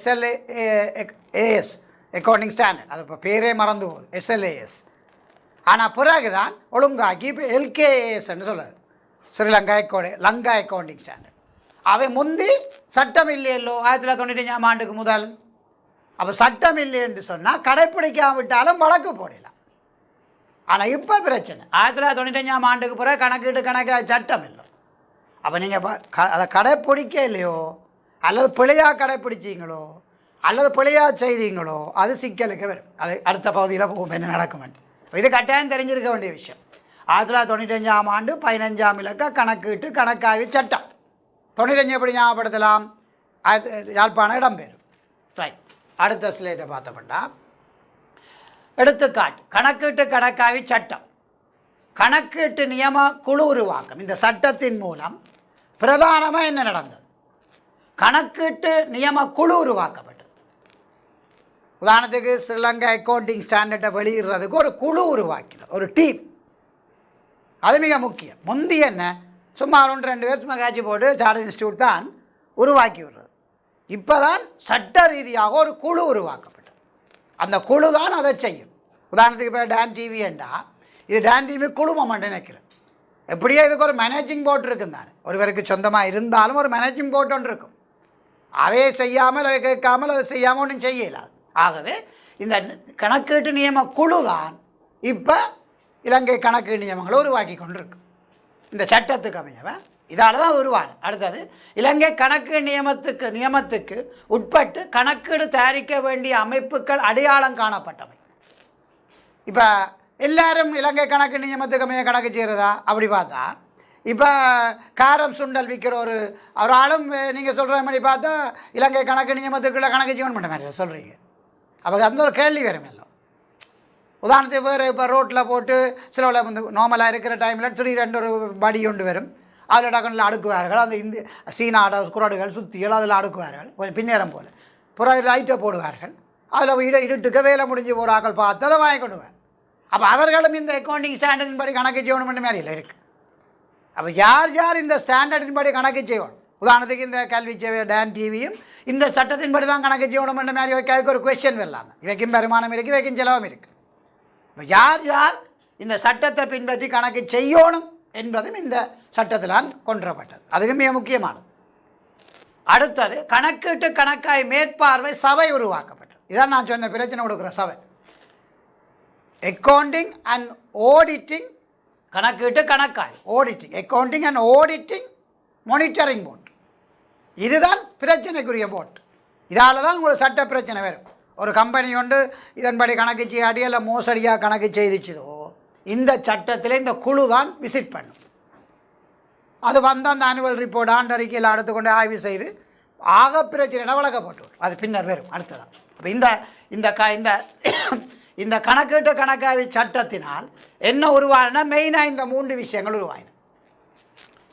SLAS அக்கௌண்டிங் ஸ்டாண்டர்ட். அது இப்போ பேரே மறந்து போகுது, SLAS. ஆனால் பிறகு தான் ஒழுங்காக்கி இப்போ LKASன்னு சொல்லுது, ஸ்ரீலங்கா லங்கா அக்கௌண்டிங் ஸ்டாண்டர்ட். அவை முந்தி சட்டம் இல்லையல்லோ 1995ஆம் ஆண்டுக்கு முதல். அப்போ சட்டம் இல்லை என்று சொன்னால் கடைப்பிடிக்காவிட்டாலும் வழக்கு போடலாம். ஆனால் இப்போ பிரச்சனை 1995ஆம் ஆண்டுக்கு பிறகு கணக்கு சட்டம் இல்லை. அப்போ நீங்கள் அதை கடைப்பிடிக்க இல்லையோ, அல்லது பிழையாக கடைப்பிடிச்சிங்களோ, அல்லது பிழையாக செய்தீங்களோ, அது சிக்கலுக்கு வரும். அது அடுத்த பகுதியில் போகும் என்ன நடக்கும். இது கட்டாயம் தெரிஞ்சிருக்க வேண்டிய விஷயம். 1995ஆம் ஆண்டு 15ஆம் இலக்க கணக்கிட்டு கணக்காய்வு சட்டம். 95 எப்படி ஞாபகப்படுத்தலாம்? யாழ்ப்பாணம் இடம்பெறும். ரைட், அடுத்த ஸ்லைட்டை பார்த்தோம்னா எடுத்துக்காட்டு கணக்கீட்டு கணக்காய்வு சட்டம். கணக்கீட்டு நியம குழு உருவாக்கம். இந்த சட்டத்தின் மூலம் பிரதானமாக என்ன நடந்தது? கணக்கீட்டு நியம குழு உருவாக்கப்பட்டது. உதாரணத்துக்கு ஸ்ரீலங்கா அக்கௌண்டிங் ஸ்டாண்டர்டை வெளியிடுறதுக்கு ஒரு குழு உருவாக்கினது, ஒரு டீம். அது மிக முக்கியம். முந்தி என்ன சும்மா 1-2 பேர் சும்மா காட்சி போட்டு சார்ட்டர்ட் இன்ஸ்டியூட் தான் உருவாக்கி விடுறது. இப்போ தான் சட்ட ரீதியாக ஒரு குழு உருவாக்கப்பட்டது. அந்த குழு தான் அதை செய்யும். உதாரணத்துக்கு இப்போ டான் டிவி என்றா இது டான் டிவி குழுமம் நினைக்கிறேன். எப்படியோ இதுக்கு ஒரு மேனேஜிங் போர்டு இருக்கும் தானே. ஒருவருக்கு சொந்தமாக இருந்தாலும் ஒரு மேனேஜிங் போர்டு ஒன்று இருக்கும். அவையே செய்யாமல் அதை கேட்காமல் அதை செய்யாமல் ஒன்றும் செய்யலாது. ஆகவே இந்த கணக்கீட்டு நியம குழு தான் இப்போ இலங்கை கணக்கு நியமங்களை உருவாக்கி கொண்டிருக்கு. இந்த சட்டத்துக்கு அமையவன் இதால் தான் உருவானது. அடுத்தது இலங்கை கணக்கு நியமத்துக்கு உட்பட்டு கணக்கீடு தயாரிக்க வேண்டிய அமைப்புகள் அடையாளம் காணப்பட்டவை. இப்போ எல்லாரும் இலங்கை கணக்கு நியமத்துக்கு அமைய கணக்கு செய்கிறதா? அப்படி பார்த்தா இப்போ காரம் சுண்டல் விற்கிற ஒரு ஆளும் நீங்கள் சொல்கிற மாதிரி பார்த்தா இலங்கை கணக்கு நியமத்துக்குள்ளே கணக்கு செய்யணும் பண்ண மாதிரி சொல்கிறீங்க. அப்போ அந்த ஒரு கேள்வி வரும் எல்லாம். உதாரணத்துக்கு வேறு இப்போ ரோட்டில் போட்டு சில வந்து நார்மலாக இருக்கிற டைமில் திடீரென்று ஒரு படி கொண்டு வரும். அதில் டக்குனில் அடுக்குவார்கள். அந்த சீனாட குரடுகள் சுத்திகள் அதில் அடுக்குவார்கள். கொஞ்சம் பின்னேறம் போல் புற லைட்டை போடுவார்கள். அதில் இருட்டுக்க வேலை முடிஞ்சு போகிறார்கள் பார்த்து அதை வாங்கி கொண்டுவேன். அப்போ அவர்களும் இந்த அக்கௌண்டிங் ஸ்டாண்டர்டின் படி கணக்கு செய்யணும் பண்ண மாதிரி இல்லை இருக்குது. அப்போ யார் இந்த ஸ்டாண்டர்டின் படி கணக்கு செய்யணும்? உதாரணத்துக்கு இந்த கல்வி சேவை டான் டிவியும் இந்த சட்டத்தின்படி தான் கணக்கு செய்யணும் என்ற மாதிரி அதுக்கு ஒரு கொஸ்டின் வரலாம். இவைக்கும் வருமானம் இருக்குது, இவைக்கும் செலவும் இருக்குது. இப்போ யார் இந்த சட்டத்தை பின்பற்றி கணக்கு செய்யணும் என்பதும் இந்த சட்டத்திலான் கொண்டுவரப்பட்டது. அதுக்கு மிக முக்கியமானது. அடுத்தது கணக்கீட்டு கணக்காய் மேற்பார்வை சபை உருவாக்கப்பட்டது. இதான் நான் சொன்ன பிரச்சனை கொடுக்குற சபை. அக்கௌண்டிங் அண்ட் ஆடிட்டிங் கணக்கீட்டு கணக்காய் auditing accounting and auditing monitoring board. இதுதான் பிரச்சனைக்குரிய போர்ட். இதால் தான் உங்களுக்கு சட்ட பிரச்சனை வரும். ஒரு கம்பெனி கொண்டு இதன்படி கணக்கு செய்யாடி இல்லை மோசடியாக கணக்கு செய்திச்சதோ இந்த சட்டத்தில் இந்த குழு தான் விசிட் பண்ணும். அது வந்து அந்த ஆனுவல் ரிப்போர்ட் ஆண்டறிக்கையில் எடுத்துக்கொண்டு ஆய்வு செய்து ஆக பிரச்சனை வழங்கப்பட்டு அது பின்னர் வரும் அடுத்ததான். அப்போ இந்த இந்த இந்த இந்த கணக்கீட்டு கணக்காய்வு சட்டத்தினால் என்ன உருவான மெயினாக இந்த 3 விஷயங்கள் உருவாயின.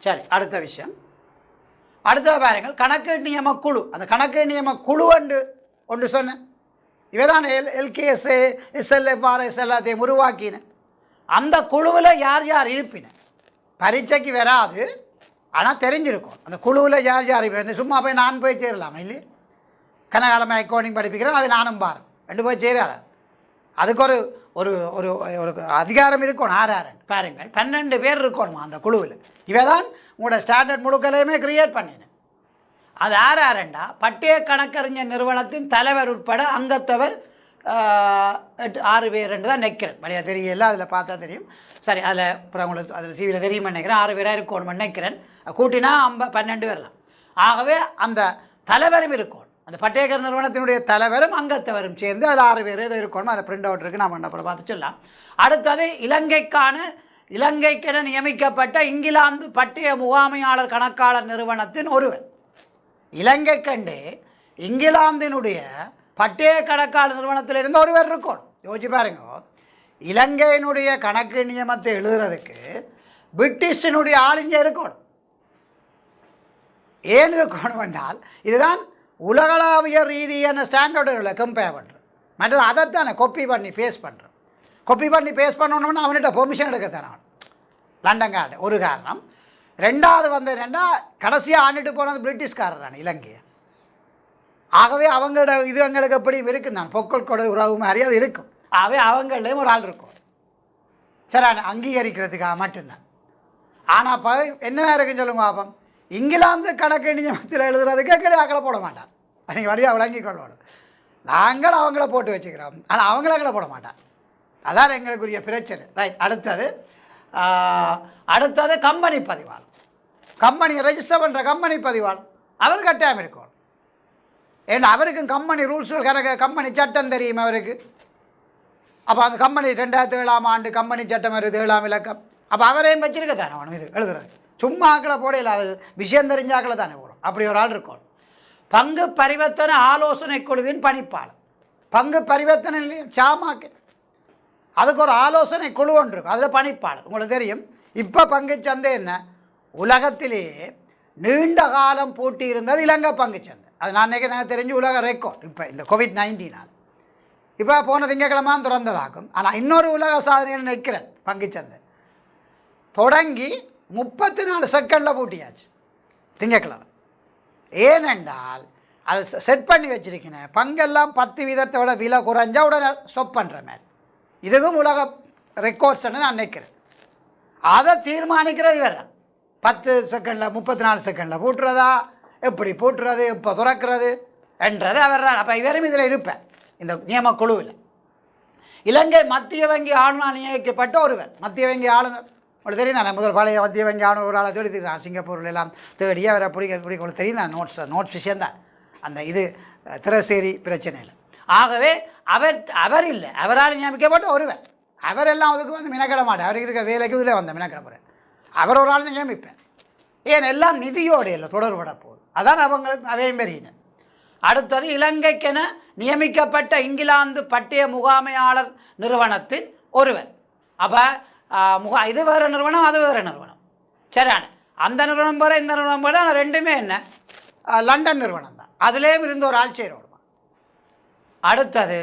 சரி, அடுத்த விஷயம் அடுத்த பாருங்கள். கணக்கீட்டு நியம குழு. அந்த கணக்கீட்டு நியம குழு ஒன்று சொன்னேன். இவைதான் எல்கேஎஸ்ஏ எஸ்எல்எஃப்ஆர்எஸ் எல்லாத்தையும் உருவாக்கின. அந்த குழுவில் யார் யார் இருப்பின பரீட்சைக்கு வராது, ஆனால் தெரிஞ்சிருக்கும் அந்த குழுவில் யார் யார் இருப்பேன். சும்மா போய் நான் போய் சேரலாமா இல்லையே? கனகாலமாக அக்கௌண்டிங் படிப்பிக்கிறேன் அவை நானும் பாரு 2 போய் சேராது. அதுக்கு ஒரு ஒரு ஒரு ஒரு அதிகாரம் இருக்கணும். ஆறாறு பாருங்கள் 12 பேர் இருக்கணுமா அந்த குழுவில். இவை தான் உங்களோட ஸ்டாண்டர்ட் முழுக்களையுமே கிரியேட் பண்ணினேன். அது ஆறாருண்டா பட்டய கணக்கறிஞர் நிறுவனத்தின் தலைவர் உட்பட அங்கத்தவர் 6 பேர் தான் நிற்கிறேன். மழையா தெரியல, அதில் பார்த்தா தெரியும். சரி, அதில் அப்புறம் உங்களுக்கு அதில் டிவியில் தெரியுமா நினைக்கிறேன். 6 பேராக இருக்கணும் நினைக்கிறேன். கூட்டினா 12 வரலாம். ஆகவே அந்த தலைவரும் இருக்கணும். அந்த பட்டயக்கர் நிறுவனத்தினுடைய தலைவரும் அங்கத்தவரும் சேர்ந்து அதில் 6 பேர் ஏதோ இருக்கணும். அதில் பிரிண்ட் அவுட் இருக்குது, நாம் அப்புறம் பார்த்து சொல்லலாம். அடுத்தது இலங்கைக்கென நியமிக்கப்பட்ட இங்கிலாந்து பட்டய முகாமையாளர் கணக்காளர் நிறுவனத்தின் ஒருவர். இலங்கை கண்டு இங்கிலாந்தினுடைய பட்டய கணக்காளர் நிறுவனத்திலிருந்து ஒருவர் இருக்கணும். யோசிச்சு பாருங்க, இலங்கையினுடைய கணக்கு நியமத்தை எழுதுறதுக்கு பிரிட்டிஷினுடைய ஆளுங்க இருக்கணும். ஏன் இருக்கணும் என்றால் இதுதான் உலகளாவிய ரீதியான ஸ்டாண்டர்டுகளை கம்பேர் பண்ணுறோம். மற்றது அதைத்தானே கொப்பி பண்ணி பேஸ்ட் பண்ணுறோம். கொப்பி பண்ணி பேஸ்ட் பண்ணணும்னா அவன்கிட்ட பெர்மிஷன் எடுக்கத்தானே லண்டன் கார்டு ஒரு காரணம். 2வது வந்து என்னென்னா கடைசியாக ஆண்டுட்டு போனது பிரிட்டிஷ்காரரான இலங்கையை. ஆகவே அவங்களோட இது எங்களுக்கு எப்படி இருக்குன்னு தான் பொக்கல் கொடை உறவு மாதிரி அது இருக்கும். ஆகவே அவங்கள்டையும் ஒரு ஆள் இருக்கும். சரி, அங்கீகரிக்கிறதுக்காக மட்டும்தான். ஆனால் இப்போ என்ன இருக்குன்னு சொல்லுங்க பாப்போம். இங்கிலாந்து கணக்கு நியமத்தில் எழுதுறதுக்கு கிடையாக்களை போட மாட்டான். நீங்கள் வழியாக விளங்கி கொள்ளணும். நாங்கள் அவங்கள போட்டு வச்சுக்கிறோம், ஆனால் அவங்கள போட மாட்டான். அதான் எங்களுக்குரிய பிரச்சனை. ரைட். அடுத்தது கம்பெனி பதிவாளர். கம்பெனியை ரெஜிஸ்டர் பண்ணுற கம்பெனி பதிவாளர் அவர் கட்டாயம் இருக்கும். ஏன்னா அவருக்கும் கம்பெனி ரூல்ஸுகள் கம்பெனி சட்டம் தெரியும் அவருக்கு. அப்போ அந்த கம்பெனி 2007ஆம் ஆண்டு கம்பெனி சட்டம் வருது 7ஆம் இலக்கம். அப்போ அவரையும் வச்சிருக்க தானே அவனும் இது எழுதுறது. சும்மா ஆக்களை போட இல்லாத விஷயம் தெரிஞ்ச ஆக்களை தானே போடும். அப்படி ஒரு ஆள் இருக்கும். பங்கு பரிவர்த்தனை ஆலோசனை குழுவின் பணிப்பாளர். பங்கு பரிவர்த்தனை சாமாக்கு அதுக்கு ஒரு ஆலோசனை குழு ஒன்று இருக்கும். அதில் பணிப்பாளர் உங்களுக்கு தெரியும். இப்போ பங்குச்சந்தை என்ன உலகத்திலேயே நீண்ட காலம் பூட்டி இருந்தது இலங்கை பங்குச்சந்தை. அது நான் எனக்கு தெரிஞ்சு உலக ரெக்கார்ட். இப்போ இந்த COVID-19 இப்போ போன திங்கக்கிழமை திறந்ததாகும். ஆனால் இன்னொரு உலக சாதனையில் நிற்கிறேன். பங்குச்சந்தை தொடங்கி 34 செகண்டில் பூட்டியாச்சு திங்கக்கிழமை. ஏனென்றால் அதை செட் பண்ணி வச்சிருக்கேன். பங்கெல்லாம் 10% விட விலை குறைஞ்சா உடனே ஸ்டாப் பண்ணுற மாதிரி. இதுக்கும் உலக ரெக்கார்ட்ஸ்ன்னு நான் நினைக்கிறேன். அதை தீர்மானிக்கிறது வேறு. 10 செகண்டில் 34 செகண்டில் பூட்டுறதா, எப்படி பூட்டுறது, இப்போ துறக்கிறது என்றது அவர். அப்போ இவரும் இதில் இருப்பேன் இந்த நியம குழுவில். இலங்கை மத்திய வங்கி ஆளுநர் நியமிக்கப்பட்ட ஒருவர். மத்திய வங்கி ஆளுநர் உங்களுக்கு தெரியும் தானே. முதல் பழைய மத்திய வங்கி ஆளுநர் ஒரு ஆளை தேடி நான் சிங்கப்பூரில் எல்லாம் தேடி அவரை பிடிக்க தெரியும் தான். நோட்ஸ் விஷயந்தான் அந்த இது திரசேரி பிரச்சனையில். ஆகவே அவர் இல்லை, அவரால் நியமிக்கப்பட்ட ஒருவர். அவரெல்லாம் அதுக்கு வந்து மினக்கிட மாட்டேன். அவருக்கு இருக்க வேலைக்கு இதில் வந்த மினக்கிட போகிறேன். அவர் ஒரு ஆள் நியமிப்பேன். ஏன் எல்லாம் நிதியோடு இல்லை தொடர்பட போகுது. அதான் அவங்களுக்கு அவையும் பெரியன. அடுத்தது இலங்கைக்கென நியமிக்கப்பட்ட இங்கிலாந்து பட்டய முகாமையாளர் நிறுவனத்தின் ஒருவர். அப்போ இது வேறு நிறுவனம், அது வேறு நிறுவனம். சரியான அந்த நிறுவனம் போகிற இந்த நிறுவனம் போகிற ஆனால் ரெண்டுமே என்ன லண்டன் நிறுவனம் தான். அதுலேயும் இருந்த ஒரு ஆள் சேரோடுமா. அடுத்தது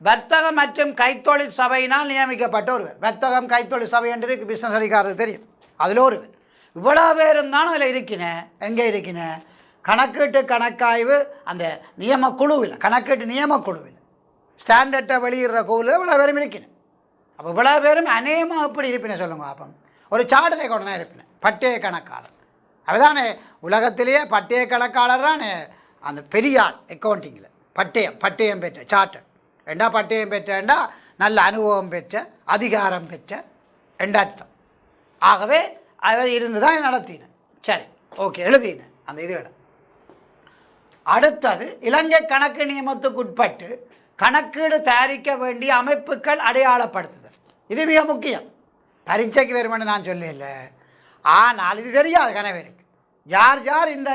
வர்த்தக மற்றும் கைத்தொழில் சபையினால் நியமிக்கப்பட்ட ஒருவர். வர்த்தகம் கைத்தொழில் சபை என்று பிஸ்னஸ் அதிகாரம் தெரியும். அதில் ஒருவர். இவ்வளோ பேரும் தான் அதில் இருக்கினேன். எங்கே இருக்கினேன் கணக்கீட்டு கணக்காய்வு அந்த நியம குழுவில், கணக்கீட்டு நியம குழுவில் ஸ்டாண்டர்ட்டை வெளியிடுற குழுவில் இவ்வளோ பேரும் இருக்கினேன். அப்போ இவ்வளோ பேரும் அநேகமாக எப்படி இருப்பினேன் சொல்லுங்க. அப்போ ஒரு சார்ட்டர் அக்கௌண்ட் தான் இருப்பினேன். பட்டய கணக்காளர் அதுதானே உலகத்திலேயே பட்டய கணக்காளரான அந்த பெரியார் அக்கௌண்டிங்கில் பட்டயம் பெற்ற சார்ட்டர். ரெண்டா பட்டயம் பெற்றேன்டா நல்ல அனுபவம் பெற்ற அதிகாரம் பெற்ற ரெண்டு அர்த்தம். ஆகவே அவர் இருந்து தான் நடத்தினேன். சரி, ஓகே, எழுதினேன் அந்த இதுகளை. அடுத்தது இலங்கை கணக்கு நியமத்துக்குட்பட்டு கணக்கீடு தயாரிக்க வேண்டிய அமைப்புகள் அடையாளப்படுத்துதல். இது மிக முக்கியம். பரீட்சைக்கு வருமானு நான் சொல்லல, ஆனால் இது தெரியாது கணவருக்கு யார் யார் இந்த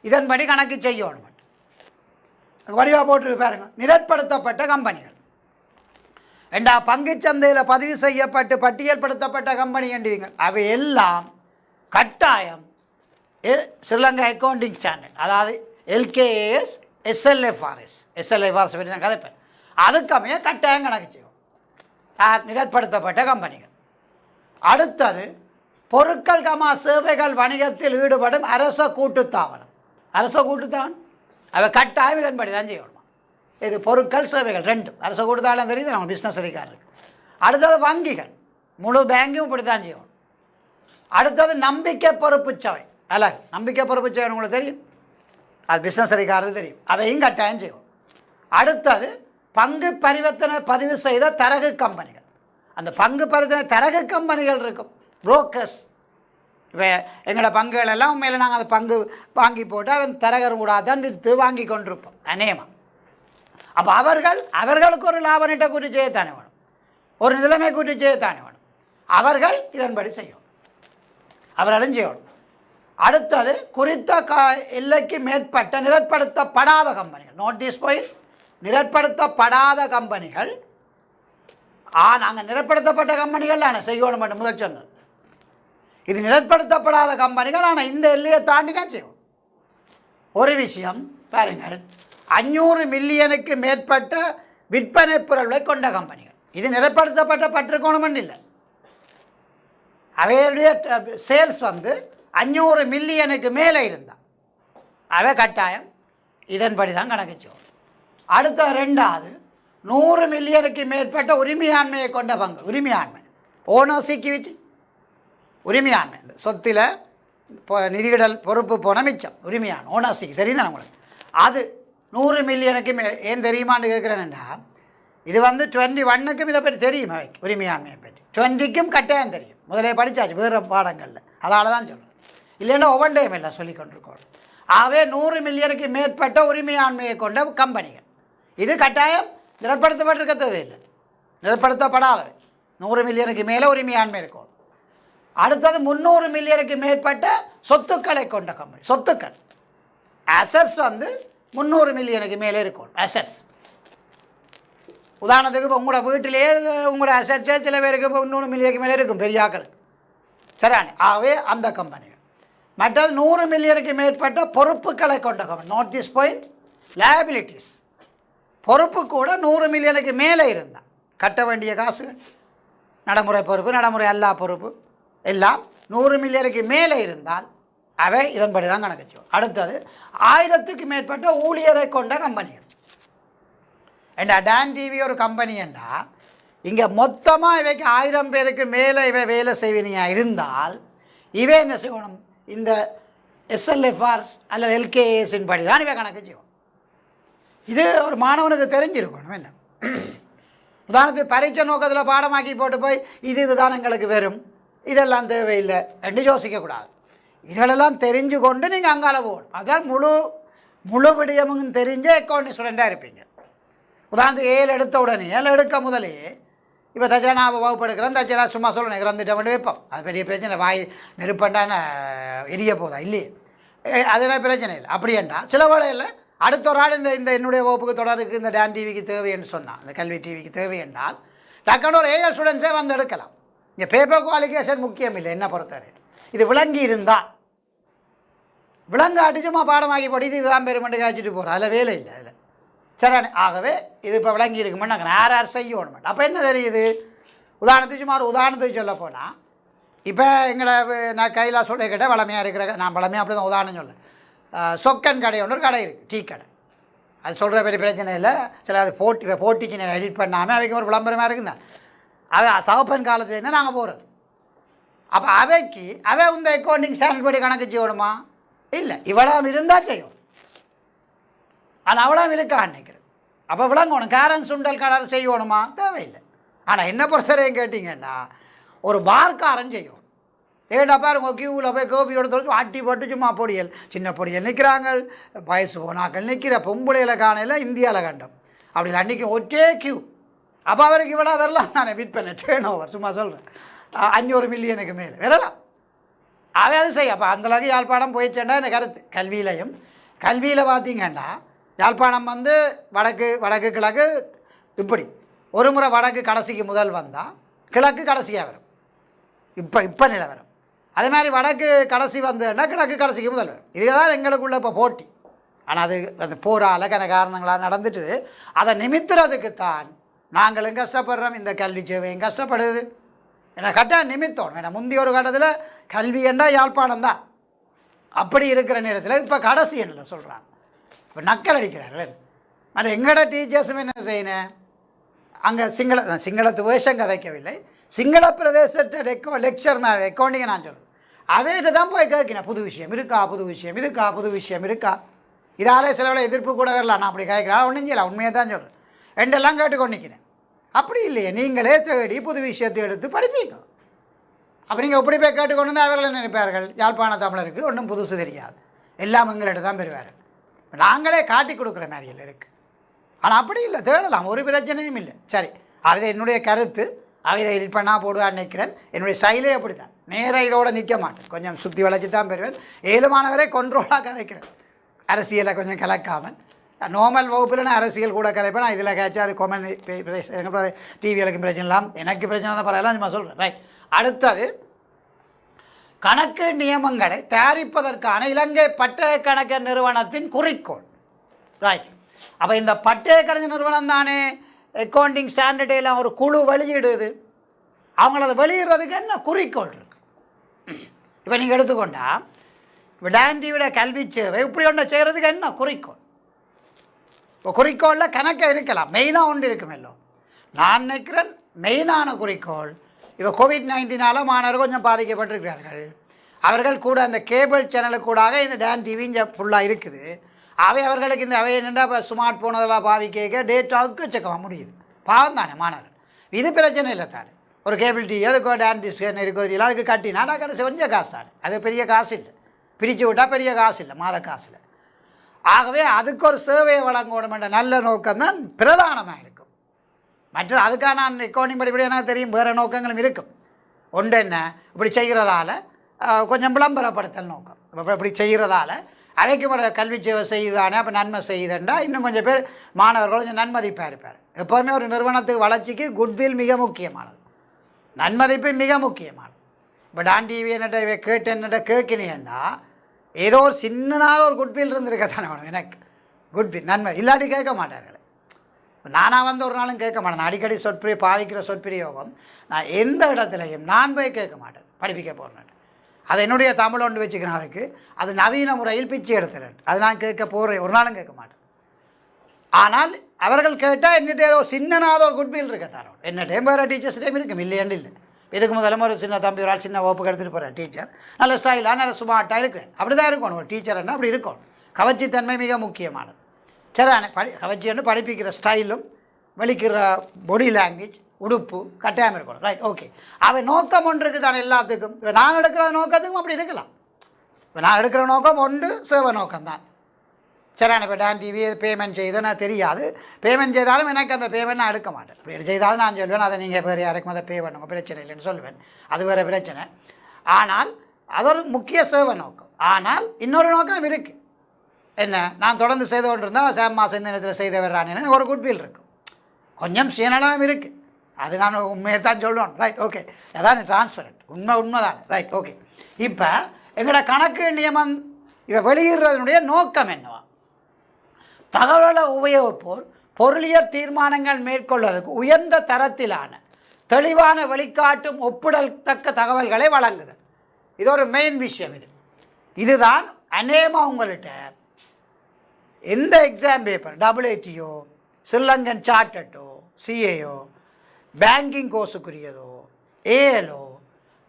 இதன்படி கணக்கு செய்யணும். வடிவாக போட்டு பாருங்க. நிரட்படுத்தப்பட்ட கம்பெனிகள் ஏண்டா பங்குச்சந்தையில் பதிவு செய்யப்பட்டு பட்டியல்படுத்தப்பட்ட கம்பெனி என்றீங்க, அவை எல்லாம் கட்டாயம் ஸ்ரீலங்கா அக்கௌண்டிங் ஸ்டாண்டர்ட், அதாவது எல்கேஎஸ் எஸ்எல்எஃப்ஆர்எஸ் பற்றி நான் கதைப்பேன், அதுக்கமைய கட்டாயம் கணக்கு செய்வோம். நிரட்படுத்தப்பட்ட கம்பெனிகள். அடுத்தது பொருட்கள் சேவைகள் வணிகத்தில் ஈடுபடும் அரச கூட்டுத்தாபனம். அவை கட்டாயம் இதன்படி தான் செய்யணும். இது பொருட்கள் சேவைகள் ரெண்டும் அரச கூட்டுத்தாபனம் தெரியுது, நம்ம பிஸ்னஸ் அதிகாரிகள். அடுத்தது வங்கிகள், முழு பேங்கும் இப்படி தான் செய்யணும். அடுத்தது நம்பிக்கை பொறுப்பு சபை, அழகு நம்பிக்கை பொறுப்பு சபை உங்களுக்கு தெரியும், அது பிஸ்னஸ் அதிகாரிகள் தெரியும், அவையும் கட்டாயம் செய்யும். அடுத்தது பங்கு பரிவர்த்தனை பதிவு செய்த தரகு கம்பெனிகள். அந்த பங்கு பரிவர்த்தனை தரகு கம்பெனிகள் இருக்கும், புரோக்கர்ஸ். இப்போ எங்களோட பங்குகள் எல்லாம் உண்மையில் நாங்கள் அந்த பங்கு வாங்கி போட்டு அவன் தரகர் கூட தான் விற்று வாங்கி கொண்டிருப்போம் அநேகமாக. அப்போ அவர்களுக்கு ஒரு லாப நட்ட கூட்டி செய்யத்தானே வேணும், ஒரு நிலைமை கூட்டி செய்யத்தானே வேணும். அவர்கள் இதன்படி செய்யணும், அவர்களும் செய்யணும். அடுத்தது குறித்த எல்லைக்கு மேற்பட்ட நிரட்படுத்தப்படாத கம்பெனிகள், நோட்டீஸ் போய் நிரட்படுத்தப்படாத கம்பெனிகள். நாங்கள் நிரட்படுத்தப்பட்ட கம்பெனிகள் ஆனால் செய்யணும் மட்டும் முதல் சொன்னது. இது நிரட்படுத்தப்படாத கம்பெனிகள், ஆனால் இந்த எல்லையை தாண்டி தான் செய்வோம். ஒரு விஷயம் பாருங்கள், 500 மில்லியனுக்கு மேற்பட்ட விற்பனை பொருள்களை கொண்ட கம்பெனிகள். இது நிரட்படுத்தப்பட்ட பற்றுக்கோணம் இல்லை, அவையுடைய சேல்ஸ் 500 மில்லியனுக்கு மேலே இருந்தால் அவை கட்டாயம் இதன்படி தான் கணக்கு செய்வோம். அடுத்த ரெண்டாவது 100 மில்லியனுக்கு மேற்பட்ட உரிமையாண்மையை கொண்ட பங்கு. உரிமையாண்மை, ஓனர் செக்யூரிட்டி, உரிமையாண்மை, இந்த சொத்தில் நிதியிடல் பொறுப்பு போன மிச்சம் உரிமையாண்மை, ஓனர் செக்யூரிட்டி தெரியுது நம்மளுக்கு. அது 100 மில்லியனுக்கு ஏன் தெரியுமான்னு கேட்குறேன்டா, இது 21க்கும் இதை பற்றி தெரியும், அவைக்கு உரிமையாண்மையை பற்றி. 20க்கும் கட்டாயம் தெரியும், முதலே படித்தாச்சு வேறு பாடங்களில், அதால் தான் சொல்கிறேன். இல்லைன்னா ஒவ்வொரு டைம் இல்லை சொல்லி கொண்டிருக்கோம். ஆகவே 100 மில்லியனுக்கு மேற்பட்ட உரிமையாண்மையை கொண்ட கம்பெனிகள் இது கட்டாயம் நிரட்படுத்தப்பட்டிருக்க தேவையில்லை, நிரட்படுத்தப்படாதவை. 100 மில்லியனுக்கு மேலே உரிமையாண்மை இருக்கும். அடுத்தது 300 மில்லியனுக்கு மேற்பட்ட சொத்துக்களை கொண்ட கம்பெனி. சொத்துக்கள் அசட்ஸ் 300 மில்லியனுக்கு மேலே இருக்கும். அசட்ஸ் உதாரணத்துக்கு இப்போ உங்களோட வீட்டிலேயே உங்களோட அசட்ஸே சில பேருக்கு 300 மில்லியனுக்கு மேலே இருக்கும், பெரியாக்களுக்கு. சரியானே, ஆகவே அந்த கம்பெனிகள். மற்றது 100 மில்லியனுக்கு மேற்பட்ட பொறுப்புகளை கொண்ட கம்பெனி, நோட்டீஸ் பாயிண்ட் லைபிலிட்டிஸ். பொறுப்பு கூட 100 மில்லியனுக்கு மேலே இருந்தால் கட்ட வேண்டிய காசுகள், நடைமுறை பொறுப்பு, நடைமுறை அல்லா பொறுப்பு எல்லாம் 100 மில்லியனுக்கு மேலே இருந்தால் அவை இதன்படி தான் கணக்கு செய்யும். அடுத்தது 1000க்கு மேற்பட்ட ஊழியரை கொண்ட கம்பெனிகள். ஏண்டா டான் டிவி ஒரு கம்பெனி என்றா இங்கே மொத்தமாக இவைக்கு 1000 பேருக்கு மேலே இவை வேலை செய்வனியாக இருந்தால் இவை என்ன செய்யணும், இந்த எஸ்எல்எஃப்ஆர்ஸ் அல்லது எல்கேஎஸின் படி தான் இவை கணக்கு செய்யும். இது ஒரு மாணவனுக்கு தெரிஞ்சிருக்கணும். என்ன உதாரணத்துக்கு பரீட்சை நோக்கத்தில் பாடமாக்கி போட்டு போய் இதுதான் எங்களுக்கு வரும், இதெல்லாம் தேவையில்லை என்று யோசிக்கக்கூடாது. இதெல்லாம் தெரிஞ்சு கொண்டு நீங்கள் அங்கால போகணும். அதான் முழு விடயமும் தெரிஞ்ச அக்கௌண்ட் ஸ்டூடெண்ட்டாக இருப்பீங்க. உதாரணத்துக்கு 7 எடுத்த உடனே 7 எடுக்க முதலே இப்போ தச்சரா நான் வகுப்பு எடுக்கிறேன், தச்சரா சும்மா சொல்லணும் இறந்துட்ட மட்டும் வைப்போம், அது பெரிய பிரச்சனை. வாய் நெருப்பண்டான எரிய போதா இல்லையே, அதெல்லாம் பிரச்சனை இல்லை. அப்படியேண்டா சில வேளையில் அடுத்த ஒரு ஆள் இந்த என்னுடைய வகுப்புக்கு தொடருக்கு இந்த டான் டிவிக்கு தேவைன்னு சொன்னால், இந்த கல்வி டிவிக்கு தேவை என்றால் டக்குன்னு ஒரு 7 ஸ்டூடெண்ட்ஸே எடுக்கலாம். இங்கே பேப்பர் குவாலிஃபிகேஷன் முக்கியம் இல்லை என்ன பொறுத்தவரை. இது விளங்கி இருந்தால் விலங்கு அடிச்சுமா பாடமாக்கி படித்து இதுதான் பெருமண்டு காய்ச்சிட்டு போகிறோம், அதில் வேலை இல்லை அதில். சரி, ஆகவே இது இப்போ விளங்கி இருக்குமென்னு நாங்கள் யார் செய்யணும். அப்போ என்ன தெரியுது, உதாரணத்துக்கு சும்மா ஒரு உதாரணத்துக்கு சொல்ல போனால், இப்போ எங்களை நான் கையில் சொல்ல கேட்ட வளமையாக இருக்கிற, நான் வளமையாக அப்படி தான் உதாரணம் சொல்ல, சொக்கன் கடை ஒன்று ஒரு கடை இருக்குது, டீ கடை. அது சொல்கிற பெரிய பிரச்சனை இல்லை. சில அது போட்டிக்கு நான் எடிட் பண்ணாமல் அவைக்கு ஒரு விளம்பரமாக இருக்குங்க. அது சகப்பன் காலத்துலேருந்து நாங்கள் போகிறது. அப்போ அவைக்கு இந்த அக்கௌண்டிங் ஸ்டாண்டர்ட் படி கணக்கு செய்யணுமா? இல்லை, இவ்வளோ இருந்தால் செய்யும். ஆனால் அவ்வளோ இருக்கா நினைக்கிறேன். அப்போ விளங்கணும், காரன் சுண்டல் கலர் செய்யணுமா? தேவையில்லை. ஆனால் என்ன பொறுத்தவரையும் கேட்டிங்கன்னா ஒரு பார்க்காரன் செய்யணும். ஏடா பாருங்க, கியூவில் போய் கோபியோட தொலைச்சி ஆட்டி போட்டு சும்மா பொடியல் சின்ன பொடியல் நிற்கிறாங்க, வயசு போனாக்கள் நிற்கிற பொம்பளையில் காணையில் இந்தியாவில் கண்டோம். அப்படி அன்றைக்கி ஒற்றே கியூ. அப்போ அவருக்கு இவ்வளோ வரலாம் தானே விற்பனை டேர்ன் ஓவர், சும்மா சொல்கிறேன் 500 மில்லியனுக்கு மேலே வரலாம். அவை அது செய்ய. அப்போ அந்தளவுக்கு யாழ்ப்பாணம் போயிடுச்சேன்டா இந்த கருத்து. கல்வியிலையும் கல்வியில் பார்த்தீங்கன்னா யாழ்ப்பாணம் வந்து வடக்கு கிழக்கு இப்படி ஒரு முறை வடக்கு கடைசிக்கு முதல் வந்தால் கிழக்கு கடைசியாக வரும். இப்போ நிலவரம் அதே மாதிரி வடக்கு கடைசி வந்ததுன்னா கிழக்கு கடைசிக்கு முதல் வரும். இதுதான் எங்களுக்குள்ள இப்போ போட்டி. ஆனால் அது போரால் காரணங்களாக நடந்துட்டு அதை நிமித்துறதுக்குத்தான் நாங்களும் கஷ்டப்படுறோம், இந்த கல்வி சேவையும் கஷ்டப்படுது. ஏன்னா கட்டாயம் நிமித்தோம். ஏன்னா முந்தைய ஒரு கட்டத்தில் கல்வி என்றால் யாழ்ப்பாணம் தான். அப்படி இருக்கிற நேரத்தில் இப்போ கடைசி என்ன சொல்கிறாங்க, இப்போ நக்கல் அடிக்கிறார்கள். மற்ற எங்களோட டீச்சர்ஸும் என்ன செய்யணும், அங்கே சிங்களத்து வேஷம் கதைக்கவில்லை, சிங்கள பிரதேசத்தை லெக்சர் மேலே அக்கௌண்டிங்கை நான் சொல்கிறேன். அவைகிட்ட தான் போய் கேட்கிறேன், புது விஷயம் இருக்கா, புது விஷயம் இருக்கா. இதாலே சிலவில் எதிர்ப்பு கூட வரலாம். நான் அப்படி கேட்குறேன், ஒன்றும் செய்யலாம், உண்மையை தான் சொல்கிறேன். ரெண்டெல்லாம் கேட்டுக்கொண்டு நிற்கிறேன். அப்படி இல்லையே, நீங்களே தேடி புது விஷயத்தை எடுத்து படிப்பீங்க. அப்போ நீங்கள் எப்படி போய் கேட்டுக்கொண்டு வந்து அவர்கள் நினைப்பார்கள் யாழ்ப்பாண தமிழருக்கு ஒன்றும் புதுசு தெரியாது, எல்லாம் எங்கள்கிட்ட தான் பெறுவார்கள். நாங்களே காட்டி கொடுக்குற மாதிரியில் இருக்குது. ஆனால் அப்படி இல்லை, தேடலாம், ஒரு பிரச்சனையும் இல்லை. சரி, அதை என்னுடைய கருத்து, அதை இப்போ நான் போடுவான்னு நினைக்கிறேன். என்னுடைய ஸ்டைலே அப்படி தான், நேராக இதோடு நிற்க மாட்டேன், கொஞ்சம் சுற்றி வளைச்சி தான் பெறுவேன். ஏழுமானவரை கொண்ட்ரோலாக கதைக்கிறேன், அரசியலை கொஞ்சம் கலக்காமல். நார்மல் வகுப்பில் நான் அரசியல் கூட கதைப்பேன். நான் இதில் கேட்சா அது கொமெண்ட் டிவிகளுக்கு பிரச்சனை இல்லாம எனக்கு பிரச்சனை தான் பரவாயில்ல, நான் சொல்கிறேன். ரைட். அடுத்தது கணக்கு நியமங்களை தயாரிப்பதற்கான இலங்கை பட்டய கணக்கு நிறுவனத்தின் குறிக்கோள். ரைட். அப்போ இந்த பட்டய கணக்கு நிறுவனம் தானே அக்கௌண்டிங் ஸ்டாண்டர்ட் எல்லாம் ஒரு குழு வெளியிடுது. அவங்கள அதை வெளியிடுறதுக்கு என்ன குறிக்கோள் இருக்கு? இப்போ நீங்கள் எடுத்துக்கொண்டா டாண்டியோட கல்வி சேவை இப்படி ஒன்று செய்கிறதுக்கு என்ன குறிக்கோள்? இப்போ குறிக்கோளில் கணக்கை இருக்கலாம், மெயினாக ஒன்று இருக்கும். எல்லாம் நான் நினைக்கிறேன் மெயினான குறிக்கோள், இப்போ கோவிட்-19 மாணவர்கள் கொஞ்சம் பாதிக்கப்பட்டிருக்கிறார்கள். அவர்கள் கூட அந்த கேபிள் சேனலுக்கூடாக இந்த டான் டிவி இங்கே ஃபுல்லாக இருக்குது. அவர்களுக்கு இந்த அவை என்னென்னா இப்போ ஸ்மார்ட் ஃபோன் அதெல்லாம் பாவிக்க டேட்டாவுக்கு செக்க முடியுது. பாவம் தானே மாணவர்கள், இது பிரச்சனை இல்லை தானே. ஒரு கேபிள் டிவி அதுக்கு டான் டிஸ்கன் இருக்கோ அதுக்கு கட்டினா கடைசி கொஞ்சம் காசு தானே, அது பெரிய காசு இல்லை, பிரித்து விட்டால் பெரிய காசு இல்லை, மாத காசில். ஆகவே அதுக்கு ஒரு சேவையை வழங்கணும் என்ற நல்ல நோக்கம்தான் பிரதானமாக இருக்கும். மற்ற அதுக்காக நான் அக்கௌண்டிங் படிப்படி எனக்கு தெரியும் வேறு நோக்கங்களும் இருக்கும். ஒன்று என்ன, இப்படி செய்கிறதால கொஞ்சம் விளம்பரப்படுத்தல் நோக்கம். இப்படி செய்கிறதால அவைக்கு கல்வி சேவை செய்யுதானே, அப்போ நன்மை செய்யுதுண்டா இன்னும் கொஞ்சம் பேர் மாணவர்கள் கொஞ்சம் நன்மதிப்பாக இருப்பார். எப்போவுமே ஒரு நிறுவனத்துக்கு வளர்ச்சிக்கு குட்வில் மிக முக்கியமானது, நன்மதிப்பு மிக முக்கியமானது. இப்போ டான் டிவி என்னட்ட என்னட்ட கேட்கினேன்டா ஏதோ ஒரு சின்னதாக ஒரு குட்வில் இருந்திருக்க தானே வேணும் எனக்கு, குட்வில் நன்மை இல்லாட்டி கேட்க மாட்டார்கள். நானாக வந்து ஒரு நாளும் கேட்க மாட்டேன். அடிக்கடி பாவிக்கிற சொற்பிரயோகம் நான் எந்த இடத்துலையும் நான் போய் கேட்க மாட்டேன். படிப்பிக்க போகிறேன், அதை என்னுடைய தமிழ் ஒன்று வச்சுக்கிறேன். அதுக்கு அது நவீன முறையில் பிச்சை எடுத்துறேன், அது நான் கேட்க போகிறேன், ஒரு நாளும் கேட்க மாட்டேன். ஆனால் அவர்கள் கேட்டால் என்னிட்ட ஏதோ சின்னனாக ஒரு குட்வில் இருக்க தானே, என்னட்டையும் வேறு டீச்சர்ஸ் டைம் இருக்கும், இல்லையாண்டு இல்லை. இதுக்கு முதல்ல ஒரு சின்ன தம்பி ஒரு ஆள் சின்ன வகுப்புக்கு எடுத்துகிட்டு போகிறேன் டீச்சர், நல்ல ஸ்டைலாக நல்ல ஸ்மார்ட்டாக இருக்கிறேன். அப்படி தான் இருக்கணும் ஒரு டீச்சர்னா, அப்படி இருக்கணும். கவர்ச்சித்தன்மை மிக முக்கியமானது. சரி, கவர்ச்சின்னு படிப்பிக்கிற ஸ்டைலும் வெளிக்கிற பாடி லாங்குவேஜ் உடுப்பு கட்டாயம் இருக்கணும். Right, okay. அவன் நோக்கம் ஒன்று இருக்குது தானே எல்லாத்துக்கும். இப்போ நான் எடுக்கிற நோக்கத்துக்கும் அப்படி இருக்கலாம். இப்போ நான் எடுக்கிற நோக்கம் ஒன்று சேவை நோக்கம்தான். சரி, இப்போ டான் டிவி பேமெண்ட் செய்தோ நான் தெரியாது, பேமெண்ட் செய்தாலும் எனக்கு அந்த பேமெண்ட் நான் எடுக்க மாட்டேன். இப்படி செய்தாலும் நான் சொல்வேன் அதை நீங்கள் வேறு யாருக்கும் அதை பே பண்ணுங்க, பிரச்சனை இல்லைன்னு சொல்லுவேன், அது வேறு பிரச்சனை. ஆனால் அது ஒரு முக்கிய சேவை நோக்கம். ஆனால் இன்னொரு நோக்கம் இருக்குது. என்ன, நான் தொடர்ந்து செய்து கொண்டு இருந்தால் சாம் மாதம் இந்த நேரத்தில் செய்த வர்றான்னு ஒரு குட்வில் இருக்கும், கொஞ்சம் சுயநலம் இருக்குது. அது நான் உண்மையை தான் சொல்லணும். Right, okay. அதான் டிரான்ஸ்பரண்ட், உண்மைதான். Right, okay. இப்போ எங்களோட கணக்கு நியமம் இவை வெளியிடுறதுனுடைய நோக்கம் என்னவா? தகவலை உபயோகிப்போர் பொருளியல் தீர்மானங்கள் மேற்கொள்வதற்கு உயர்ந்த தரத்திலான தெளிவான வெளிக்காட்டும் ஒப்பிடத்தக்க தகவல்களை வழங்குது. இது ஒரு மெயின் விஷயம். இதுதான் அநேகமாக உங்கள்கிட்ட எந்த எக்ஸாம் பேப்பர் WITO, ஸ்ரீலங்கன் சார்ட்டர்டோ, CAO, பேங்கிங் கோர்ஸுக்குரியதோ, ALO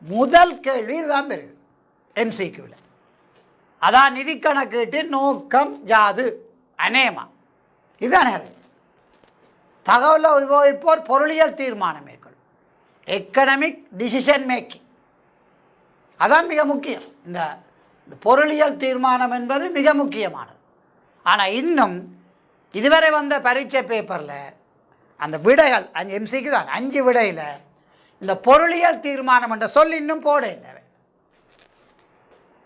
முதல் கேள்வி இதுதான் பெறுது MCQவில். அதான் நிதி கணக்கீட்டின் நோக்கம் யாது அநேகமாக இதுதானே. அது தகவலை உபயோகிப்போர் பொருளியல் தீர்மானம் மேற்கொள், எக்கனமிக் டிசிஷன் மேக்கிங், அதான் மிக முக்கியம். இந்த பொருளியல் தீர்மானம் என்பது மிக முக்கியமானது. ஆனால் இன்னும் இதுவரை வந்த பரீட்சை பேப்பரில் அந்த விடைகள் MCQ தான் 5 விடையில் இந்த பொருளியல் தீர்மானம் என்ற சொல் இன்னும் போட இல்லை.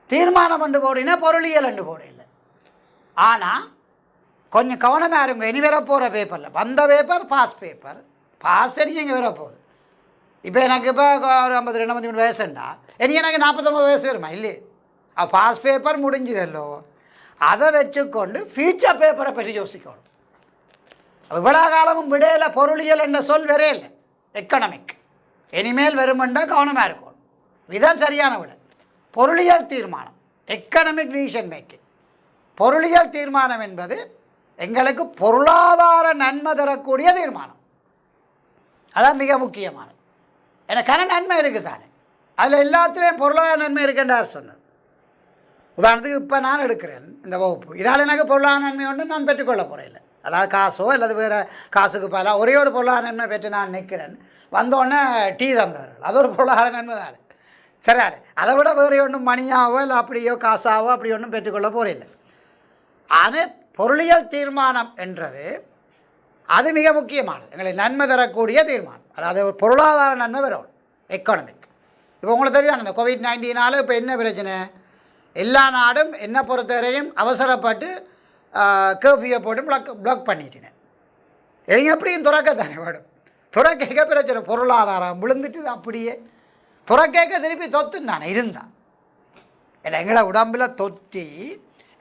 தீர்மானம் என்று போடினா பொருளியல் என்று போட இல்லை. ஆனால் கொஞ்சம் கவனமாக இருங்க. இனி வர போகிற பேப்பரில் வந்த பேப்பர் பேப்பர் பாஸ் இங்கே வர போகுது. இப்போ எனக்கு இப்போ ஒரு 52 53 வயசுண்டா இனி எனக்கு 49 வயசு வருமா இல்லையே? பாஸ் பேப்பர் முடிஞ்சதல்லோ, அதை வச்சுக்கொண்டு ஃபியூச்சர் பேப்பரை பற்றி யோசிக்கணும். இவ்வளோ காலமும் விடையில் பொருளியல் என்ற சொல் வரே இல்லை, எக்கனாமிக். இனிமேல் வருமெண்டா கவனமாக இருக்கணும். இதுதான் சரியான விட. பொருளியல் தீர்மானம், எக்கனாமிக் டிசிஷன் மேக்கிங். பொருளியல் தீர்மானம் என்பது எங்களுக்கு பொருளாதார நன்மை தரக்கூடிய தீர்மானம். அதான் மிக முக்கியமானது. எனக்கான நன்மை இருக்குது தானே, அதில் எல்லாத்துலேயும் பொருளாதார நன்மை இருக்குன்றார் சொன்னார். உதாரணத்துக்கு இப்போ நான் எடுக்கிறேன் இந்த வகுப்பு, இதால் எனக்கு பொருளாதார நன்மை ஒன்று நான் பெற்றுக்கொள்ள போகிறேன் இல்லை. அதாவது காசோ அல்லது வேறு காசுக்கு பதிலாக ஒரே ஒரு பொருளாதார நன்மை பெற்று நான் நிற்கிறேன். வந்தோடனே டீ தந்தார்கள், அது ஒரு பொருளாதார நன்மை தானே. சரி, அதை விட வேறு ஒன்றும் மணியாவோ இல்லை அப்படியோ காசாவோ அப்படி ஒன்றும் பெற்றுக்கொள்ள போகிறேன். ஆனால் பொருளியல் தீர்மானம் என்றது அது மிக முக்கியமானது, எங்களுக்கு நன்மை தரக்கூடிய தீர்மானம். அதாவது ஒரு பொருளாதார நன்மை வரும், எக்கானமிக். இப்போ உங்களுக்கு தெரியும் இந்த COVID-19 இப்போ என்ன பிரச்சனை, எல்லா நாடும் என்ன பொறுத்தவரையும் அவசரப்பட்டு கர்ஃபியூவை போட்டு பிளாக் பண்ணிட்டேன். எங்க எப்படியும் துறக்கத்தானே வேணும், துறக்க பிரச்சனை, பொருளாதாரம் விழுந்துட்டு அப்படியே துறக்க திருப்பி தொத்துந்தானே இருந்தான். ஏன்னா எங்களோட உடம்பில் தொத்தி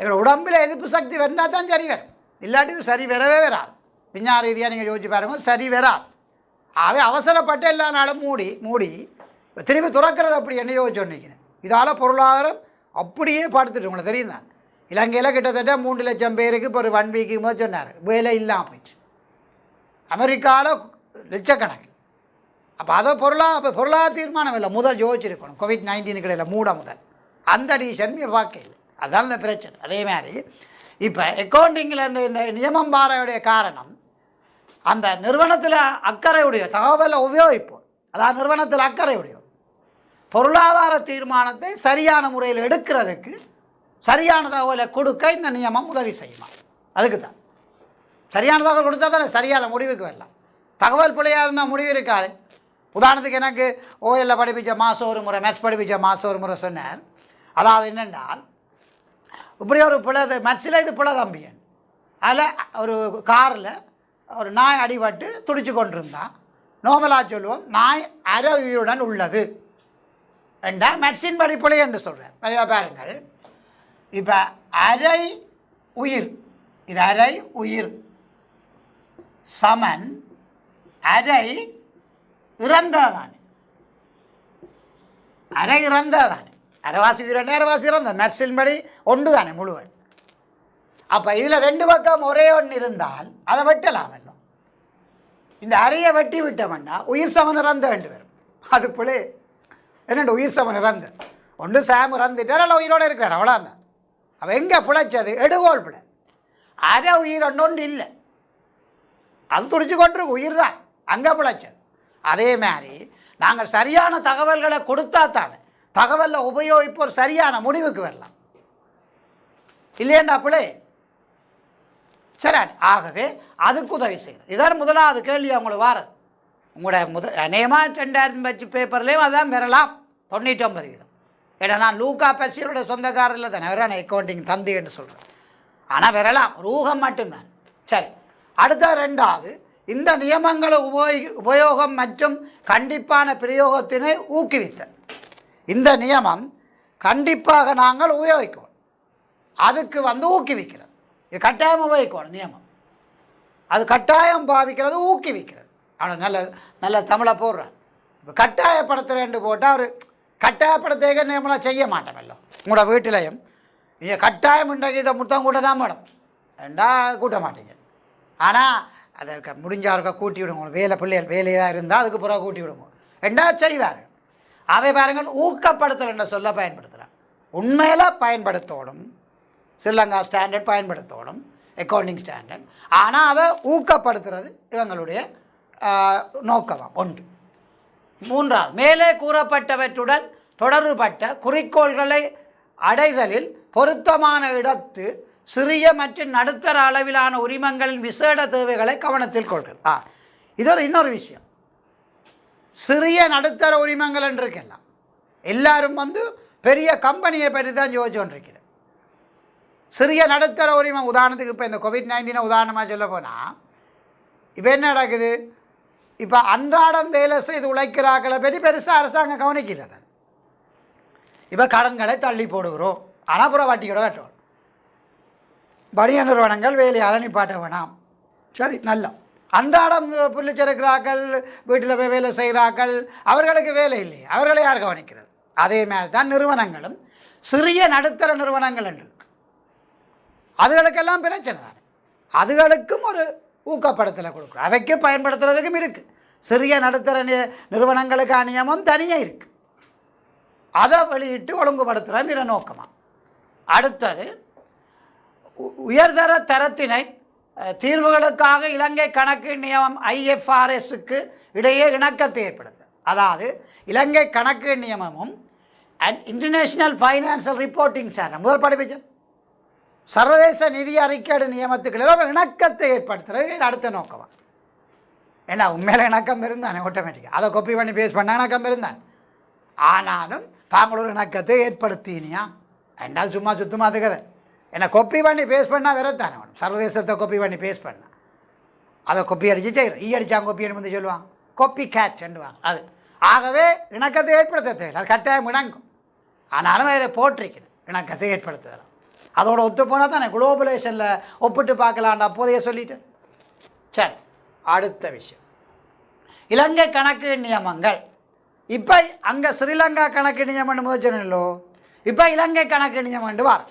எங்களோட உடம்பில் எதிர்ப்பு சக்தி வந்தால் தான் சரி வரும், இல்லாட்டி சரி வரவே வராது. விஞ்ஞான ரீதியாக நீங்கள் யோசிச்சு பாருங்க, சரி வராது. ஆகவே அவசரப்பட்டு எல்லா நாளும் மூடி திருப்பி துறக்கிறது அப்படி என்ன யோசிச்சு நினைக்கிறேன். இதால் பொருளாதாரம் அப்படியே படுத்துட்டு உங்களுக்கு தெரியும் தான். இலங்கையில் கிட்டத்தட்ட 3 லட்சம் பேருக்கு இப்போ ஒரு 1 வீக்கு போது சொன்னார் வேலை இல்லாமல் போயிடுச்சு. அமெரிக்காவில் லட்சக்கணக்கு. அப்போ அதை பொருளாதார தீர்மானம் இல்லை, முதல் யோசிச்சிருக்கணும். COVID-19 கிடையாது முதல் அந்த டிசிஷன் பார்க்கல, அதுதான் இந்த பிரச்சனை. அதே மாதிரி இப்போ அக்கௌண்டிங்கில் இந்த நியமம் பாறையுடைய காரணம் அந்த நிறுவனத்தில் அக்கறையுடைய தகவலை உபயோகிப்போம். அதாவது நிறுவனத்தில் அக்கறையுடைய பொருளாதார தீர்மானத்தை சரியான முறையில் எடுக்கிறதுக்கு சரியான தகவலை கொடுக்க இந்த நியமம் உதவி செய்யுமா. அதுக்கு தான் சரியான தகவல் கொடுத்தா தானே சரியான முடிவுக்கு வரலாம். தகவல் பிள்ளையாக இருந்தால் முடிவு இருக்காது. உதாரணத்துக்கு எனக்கு ஓஎல்ல படிப்பிச்ச மாதம் ஒரு முறை, மேத்ஸ் படிப்பிச்ச மாதம் ஒரு முறை சொன்னார். அதாவது என்னென்றால் இப்படி ஒரு பிள்ளை மேத்ஸில் இது பிள்ளை தம்பியன், அதில் ஒரு காரில் ஒரு நாய் அடிபட்டு துடிச்சு கொண்டிருந்தான். நோமலாக சொல்லுவோம் நாய் அரை உயிருடன் உள்ளது என்றால் மேத்ஸின் படிப்பிள்ளை என்று சொல்கிறேன். பாருங்கள், இப்போ அரை உயிர், இது அரை உயிர் சமன் அரை இறந்ததானே, அரை இறந்ததானே, அரைவாசி உயிர் அரைவாசி இறந்த மேத்ஸின் படி ஒன்று தானே முழுவன். அப்போ இதில் 2 பக்கம் ஒரே ஒன்று இருந்தால் அதை வெட்டலாம் எல்லாம். இந்த அறையை வெட்டி விட்டோம்னா உயிர் சமன் இறந்த வேண்டு வரும். அது பிள்ளை என்னென்ன உயிர் சமன் இறந்து ஒன்று சாம் இறந்துட்டார், அல்ல உயிரோடு இருக்கிறார், அவ்வளோதான். அப்போ எங்கே பிழைச்சது எடுகோல் பிள்ளை. அரை உயிர் ஒன்று இல்லை, அது துடிச்சு கொண்டிருக்கு, உயிர் தான் அங்கே பிழைச்சது. அதே மாதிரி நாங்கள் சரியான தகவல்களை கொடுத்தா தானே தகவலில் உபயோகிப்போர் சரியான முடிவுக்கு வரலாம், இல்லையண்டா பிள்ளை. சரி, ஆகவே அதுக்கு உதவி செய்கிறது. இதான் முதலாவது கேள்வி அவங்களுக்கு வாரது. உங்களோட அநேகமாக 2000 பேட்ச் பேப்பர்லேயும் அதான் பெறலாம் 99%. ஏன்னா நான் லூக்கா பசியரோட சொந்தக்காரில் தானே வேறு அக்கௌண்டிங் தந்தி என்று சொல்கிறேன். ஆனால் வரலாம், ஒரு ஊகம் மட்டும்தான். சரி, அடுத்த 2வது இந்த நியமங்களை உபயோகம் மற்றும் கண்டிப்பான பிரயோகத்தினை ஊக்குவித்தல். இந்த நியமம் கண்டிப்பாக நாங்கள் உபயோகிக்கணும், அதுக்கு ஊக்குவிக்கிறது. இது கட்டாயம் உபயோகிக்கணும் நியமம், அது கட்டாயம் பாவிக்கிறது ஊக்குவிக்கிறது. ஆனால் நல்ல தமிழை போடுறேன். இப்போ கட்டாயப்படுத்துகிறேன்னு போட்டால் அவர் கட்டாயப்படுத்த நியமனம் செய்ய மாட்டோமല്ലോ. உங்களோட வீட்டிலையும் நீங்கள் கட்டாயம் இன்றைக்கு இதை முத்தம் கூட தான் மேடம் ரெண்டா கூட்ட மாட்டீங்க. ஆனால் அதை முடிஞ்சாருக்க கூட்டி விடுங்க, பிள்ளைகள் வேலையாக இருந்தால் அதுக்கு பிறகு கூட்டி விடுங்க ரெண்டா செய்வார். அவை பாருங்கள், ஊக்கப்படுத்தல் என்ற சொல்ல பயன்படுத்துகிறார். உண்மையில் பயன்படுத்தணும், ஸ்ரீலங்கா ஸ்டாண்டர்ட் பயன்படுத்தணும், அக்கௌண்டிங் ஸ்டாண்டர்ட். ஆனால் அதை ஊக்கப்படுத்துறது இவங்களுடைய நோக்கமாக ஒன்று. 3வது, மேலே கூறப்பட்டவற்றுடன் தொடர்புபட்ட குறிக்கோள்களை அடைதலில் பொருத்தமான இடத்து சிறிய மற்றும் நடுத்தர அளவிலான உரிமங்களின் விசேட தேவைகளை கவனத்தில் கொள்கள். இது இன்னொரு விஷயம். சிறிய நடுத்தர உரிமங்கள் என்று இருக்கலாம். எல்லாரும் பெரிய கம்பெனியை பற்றி தான் யோசிச்சு கொண்டிருக்கிறேன். சிறிய நடுத்தர உரிமம் உதாரணத்துக்கு இப்போ இந்த COVID-19 உதாரணமாக சொல்ல போனால் இப்போ என்ன நடக்குது? இப்போ அன்றாடம் வேலை செய்து உழைக்கிறாக்களை பற்றி பெருசாக அரசாங்கம் கவனிக்கல. இப்போ கடன்களை தள்ளி போடுகிறோம், ஆனால் அப்புறம் வட்டியோட கட்டுறோம். வணிக நிறுவனங்கள் வேலையால் நிப்பாட்ட வேணாம். சரி, நல்லா அன்றாடம் புள்ளி செருக்கிறார்கள், வீட்டில் போய் வேலை செய்கிறார்கள், அவர்களுக்கு வேலை இல்லை, அவர்களை யார் கவனிக்கிறது? அதே மாதிரி தான் நிறுவனங்களும் சிறிய நடுத்தர நிறுவனங்கள் என்று அதுகளுக்கெல்லாம் பிரச்சனை தானே. அதுகளுக்கும் ஒரு ஊக்கப்படுத்தலை கொடுக்குறோம், அவைக்கு பயன்படுத்துறதுக்கும் இருக்குது. சிறிய நடுத்தர நிறுவனங்களுக்கான நியமம் தனியாக இருக்குது, அதை வெளியிட்டு ஒழுங்குபடுத்துகிற நோக்கமாக. அடுத்தது உயர்தர தரத்தினை தீர்வுகளுக்காக இலங்கை கணக்கு நியமம் IFRSக்கு இடையே இணக்கத்தை ஏற்படுத்த. அதாவது இலங்கை கணக்கு நியமமும் and international financial reporting standard முதல் படிப்பிச்சேன் சர்வதேச நிதி அறிக்கைடு நியமத்துக்கு இணக்கத்தை ஏற்படுத்துறது அடுத்த நோக்கமாக. ஏன்னா உண்மையில இணக்கம் இருந்தானே ஆட்டோமேட்டிக்காக, அதை காப்பி பண்ணி பேஸ் பண்ணால் இணக்கம் இருந்தான். ஆனாலும் தாங்கள் ஒரு இணக்கத்தை ஏற்படுத்தினியா ரெண்டாவது சும்மா சுத்தமாக அதுக்கதை என்னை கொப்பி பண்ணி பேஸ் பண்ணால் வரத்தானே வேணும். சர்வதேசத்தை கொப்பி பண்ணி பேஸ் பண்ணால் அதை கொப்பி அடித்து செய்கிறேன். அடித்தாங்க கொப்பின்னு வந்து சொல்லுவாங்க, கொப்பி கேட்ச்ன்னுவாங்க. அது ஆகவே இணக்கத்தை ஏற்படுத்த தேவை, அது கட்டாயம் இணங்கும். ஆனாலும் இதை போட்டிருக்கணும் இணக்கத்தை ஏற்படுத்துதலாம். அதோட ஒத்து போனால் தானே குளோபலேஷனில் ஒப்பிட்டு பார்க்கலான்டா அப்போதையே சொல்லிட்டேன். சரி, அடுத்த விஷயம் இலங்கை கணக்கு நியமங்கள். இப்போ அங்கே ஸ்ரீலங்கா கணக்கு நியமம்னு முதச்சனோ, இப்போ இலங்கை கணக்கு நியமண்டு வார.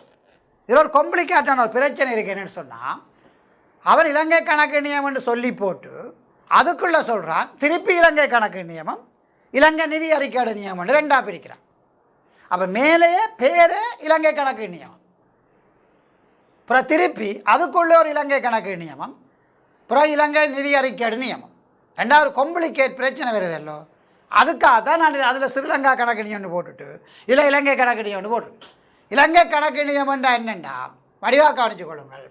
இதில் ஒரு காம்ப்ளிகேட்டான ஒரு பிரச்சனை இருக்கு. என்னென்னு சொன்னால், அவர் இலங்கை கணக்கு நியமம்னு சொல்லி போட்டு அதுக்குள்ளே சொல்கிறான் திருப்பி இலங்கை கணக்கு நியமம் இலங்கை நிதி அறிக்கைடு நியமம்னு ரெண்டாக பிரிக்கிறான். அப்போ மேலேயே பேரே இலங்கை கணக்கு நியமம், அப்புறம் திருப்பி அதுக்குள்ளே ஒரு இலங்கை கணக்கு நியமம், அப்புறம் இலங்கை நிதி அறிக்கைடு நியமம். ரெண்டாவது காம்ப்ளிகேட் பிரச்சனை வருதல்லோ, அதுக்காக தான் நான் அதில் ஸ்ரீலங்கா கணக்கு நியமம்னு போட்டுட்டு இதில் இலங்கை கணக்கு நியமம்னு போட்டுட்டு. இலங்கை கணக்கு நியமம்டா என்னென்னா வடிவாக கவனிச்சு கொள்ளுங்கள்,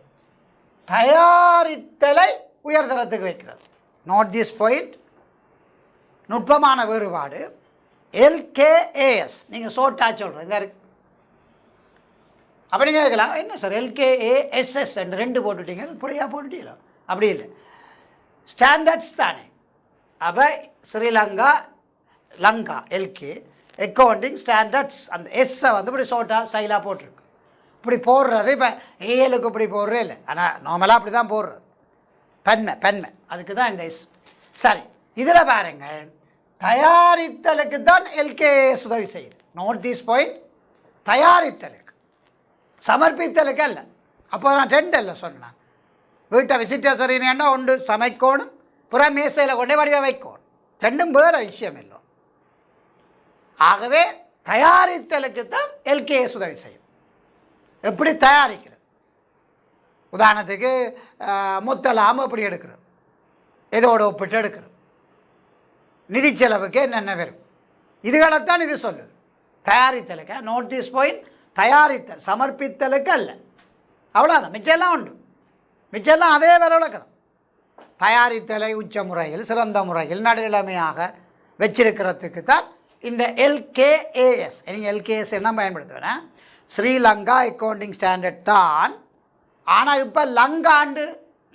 தயாரித்தலை உயர்தரத்துக்கு வைக்கிறது. நோட் திஸ் பாயிண்ட், நுட்பமான வேறுபாடு. LKAS நீங்கள் சோட்டா சொல்கிறேன் இந்த இருக்கு. அப்போ நீங்கள் கேட்கலாம், என்ன சார் LKASS ரெண்டு போட்டுட்டீங்க, இப்படியா போட்டுட்டீங்களா? அப்படி இல்லை, ஸ்டாண்டர்ட்ஸ் தானே. அப்போ Sri Lanka Lanka LK accounting standards, அந்த எஸ்ஸை வந்து இப்படி சோட்டா ஸ்டைலாக போட்டிருக்கு. இப்படி போடுறது இப்போ ஏலுக்கு இப்படி போடுறே இல்லை, ஆனால் நார்மலாக அப்படி தான் போடுறது. பெண்மை அதுக்கு தான் இந்த எஸ். சரி, இதில் பாருங்கள், தயாரித்தலுக்கு தான் LKAS உதவி செய்யுது. நோட் திஸ் பாயிண்ட், தயாரித்தலுக்கு, சமர்ப்பித்தலுக்கு அல்ல. அப்போ நான் ரெண்டு இல்லை சொன்னேன். வீட்டை விசிட்டர் சரினா ஒன்று சமைக்கணும், புற மேசையில் கொண்டே வடிவ வைக்கணும், ரெண்டும் வேறு விஷயம் இல்லை. ஆகவே தயாரித்தலுக்கு தான் LKAS உதவி செய்யும். எப்படி தயாரிக்கிறது? உதாரணத்துக்கு மொத்த லாபம் எப்படி எடுக்கிறது, இதோட ஒப்பிட்டு எடுக்கிறது, நிதி செலவுக்கு என்னென்ன வரும், இதுகளைத்தான் இது சொல்லுது. தயாரித்தலுக்கு நோட் திஸ் பாயிண்ட், தயாரித்தல், சமர்ப்பித்தலுக்கு அல்ல. அவ்வளோதான், மிச்செல்லாம் உண்டு, மிச்செல்லாம் அதே வேற விளக்கணும். தயாரித்தலை உச்ச முறையில் சிறந்த முறையில் நடுநிலைமையாக வச்சிருக்கிறதுக்கு தான் இந்த LKAS. நீங்கள் LKAS என்ன பயன்படுத்துவேன்னா ஸ்ரீலங்கா அக்கௌண்டிங் ஸ்டாண்டர்ட் தான். ஆனால் இப்போ லங்காண்டு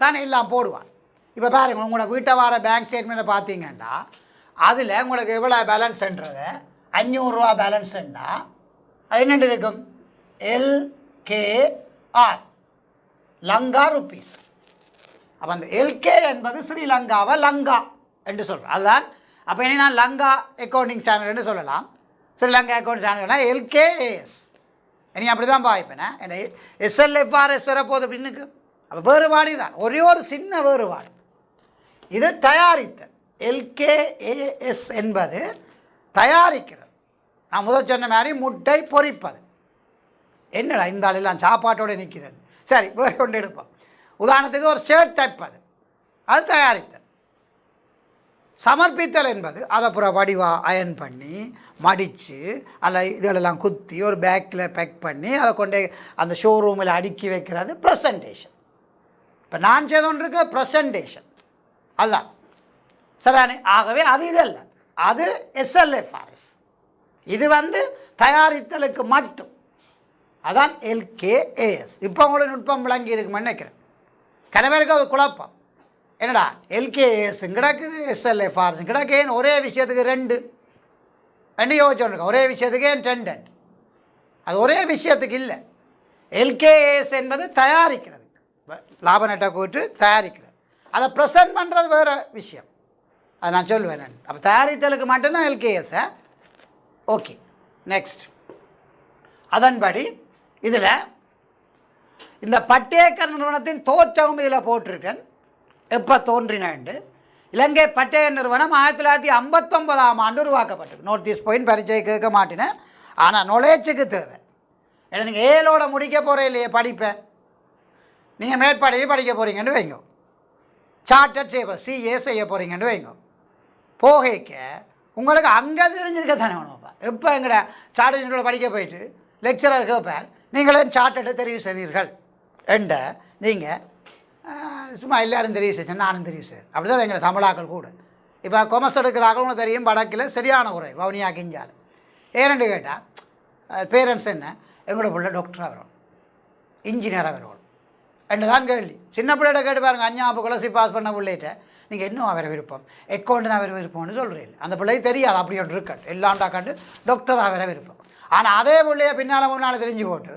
தானே எல்லாம் போடுவான். இப்போ பாருங்கள், உங்களோட வீட்டை வர பேங்க் ஸ்டேட்மெண்ட்டை பார்த்தீங்கன்னா அதில் உங்களுக்கு எவ்வளோ பேலன்ஸ்ன்றது 500 ரூபா பேலன்ஸ்ண்டா அது என்னென்று இருக்கும், LKR லங்கா ருப்பீஸ். அப்போ அந்த LK என்பது ஸ்ரீலங்காவை லங்கா என்று சொல்கிறோம், அதுதான். அப்போ இனி நான் லங்கா அக்கௌண்டிங் ஸ்டாண்டர்ட்னு சொல்லலாம், ஸ்ரீலங்கா அக்கௌண்ட் ஸ்டாண்டர்ட்னா LKAS. இனி அப்படி தான் பாய்ப்பேன். என்ன SLFRS வரப்போகுது பின்னுக்கு. அப்போ வேறுபாடு தான், ஒரே ஒரு சின்ன வேறுபாடு. இது தயாரித்தல். LKAS என்பது தயாரிக்கிறது. நான் முதல் சொன்ன மாதிரி முட்டை பொரிப்பது. என்னடா இந்த ஆளெல்லாம் சாப்பாட்டோடு நிற்குது, சரி வேறு கொண்டு எடுப்போம். உதாரணத்துக்கு ஒரு ஷர்ட் தைப்பது, அது தயாரித்தல். சமர்ப்பித்தல் என்பது அதை அப்புறம் வடிவாக அயன் பண்ணி மடித்து அதில் இதுகளெல்லாம் குத்தி ஒரு பேக்கில் பேக் பண்ணி அதை கொண்டு அந்த ஷோரூமில் அடுக்கி வைக்கிறது ப்ரெசன்டேஷன். இப்போ நான் செய்தோன்றிருக்க ப்ரெசன்டேஷன் அதுதான் சரியானே. ஆகவே அது இது அல்ல, அது SLFRS. இது வந்து தயாரித்தலுக்கு மட்டும். அதான் எல்கேஏஎஸ். இப்போ உங்களுக்கு நுட்பம் விளங்கி இருக்குமென்னு நினைக்கிறேன். கனவேருக்கு அது குழப்பம். என்னடா எல்கேஏஎஸ் கிடக்குது, எஸ்எல்எஃப்ஆர்எஸ் கிடக்கு, ஏன் ஒரே விஷயத்துக்கு ரெண்டு யோசிச்சுருக்கோம், ஒரே விஷயத்துக்கு ஏன் ரெண்டு? அது ஒரே விஷயத்துக்கு இல்லை. எல்கேஏஎஸ் என்பது தயாரிக்கிறது, லாப நட்ட கூட்டு தயாரிக்கிறது. அதை ப்ரெசென்ட் பண்ணுறது வேறு விஷயம். அதை நான் சொல்லுவேன். அப்போ தயாரித்தலுக்கு மட்டும்தான் எல்கேஎஸ். Okay, next. அதன்படி இதில் இந்த பட்டேக்கர் நிறுவனத்தின் தோற்றமும் இதில் போட்டிருக்கேன். எப்போ தோன்றினேன்? இலங்கை பட்டய நிறுவனம் 1959ஆம் ஆண்டு உருவாக்கப்பட்டது. நோட்டீஸ் போயின்னு பரீட்சை கேட்க மாட்டேனேன், ஆனால் நொலேஜுக்கு தேவை. ஏன்னா நீங்கள் ஏலோட முடிக்க போகிற இல்லையே படிப்பேன், நீங்கள் மேற்படியை படிக்க போகிறீங்கன்னு வைங்க, சார்ட்டர்ட் செய்ய சிஏ செய்ய போகிறீங்கன்னு வைங்க, போகைக்க உங்களுக்கு அங்கே தெரிஞ்சிருக்க தானே வேணும்ப்பா. எப்போ எங்கட சார்ட்டர்ட் படிக்க போயிட்டு லெக்சரர் கேட்பார், நீங்களே சார்ட்டர்டை தெரிவு செய்தீர்கள் என்ற நீங்கள் சும்மா எல்லோரும் தெரிவு செய்யணும், நானும் தெரிவு செய்யணும். அப்படி தான் எங்களை தமிழாக்கள் கூட. இப்போ கொமர்ஸ் எடுக்கிறார்கள் உங்களுக்கு தெரியும், வடக்கில் சரியான குறை வவுனியா கிஞ்சால். ஏன்னு கேட்டால் பேரண்ட்ஸ் என்ன, எங்களோட பிள்ளை டாக்டராக வரணும், இன்ஜினியராக வரணும் ரெண்டு தான் கேள்வி. சின்ன பிள்ளைகிட்ட கேட்டு பாருங்கள், 5ஆம் கிளாஸ் பாஸ் பண்ண பிள்ளைகிட்ட நீங்கள் இன்னும் அவரை விருப்பம் அக்கௌண்ட்டு அவரை விருப்பம்னு சொல்கிறீங்க. அந்த பிள்ளைக்கு தெரியாது அப்படி ஒன்று இருக்கட்டு, எல்லாண்டா கண்டு டாக்டராக அவரை விருப்பம். ஆனால் அதே பிள்ளைய பின்னால் முன்னால் தெரிஞ்சு போட்டு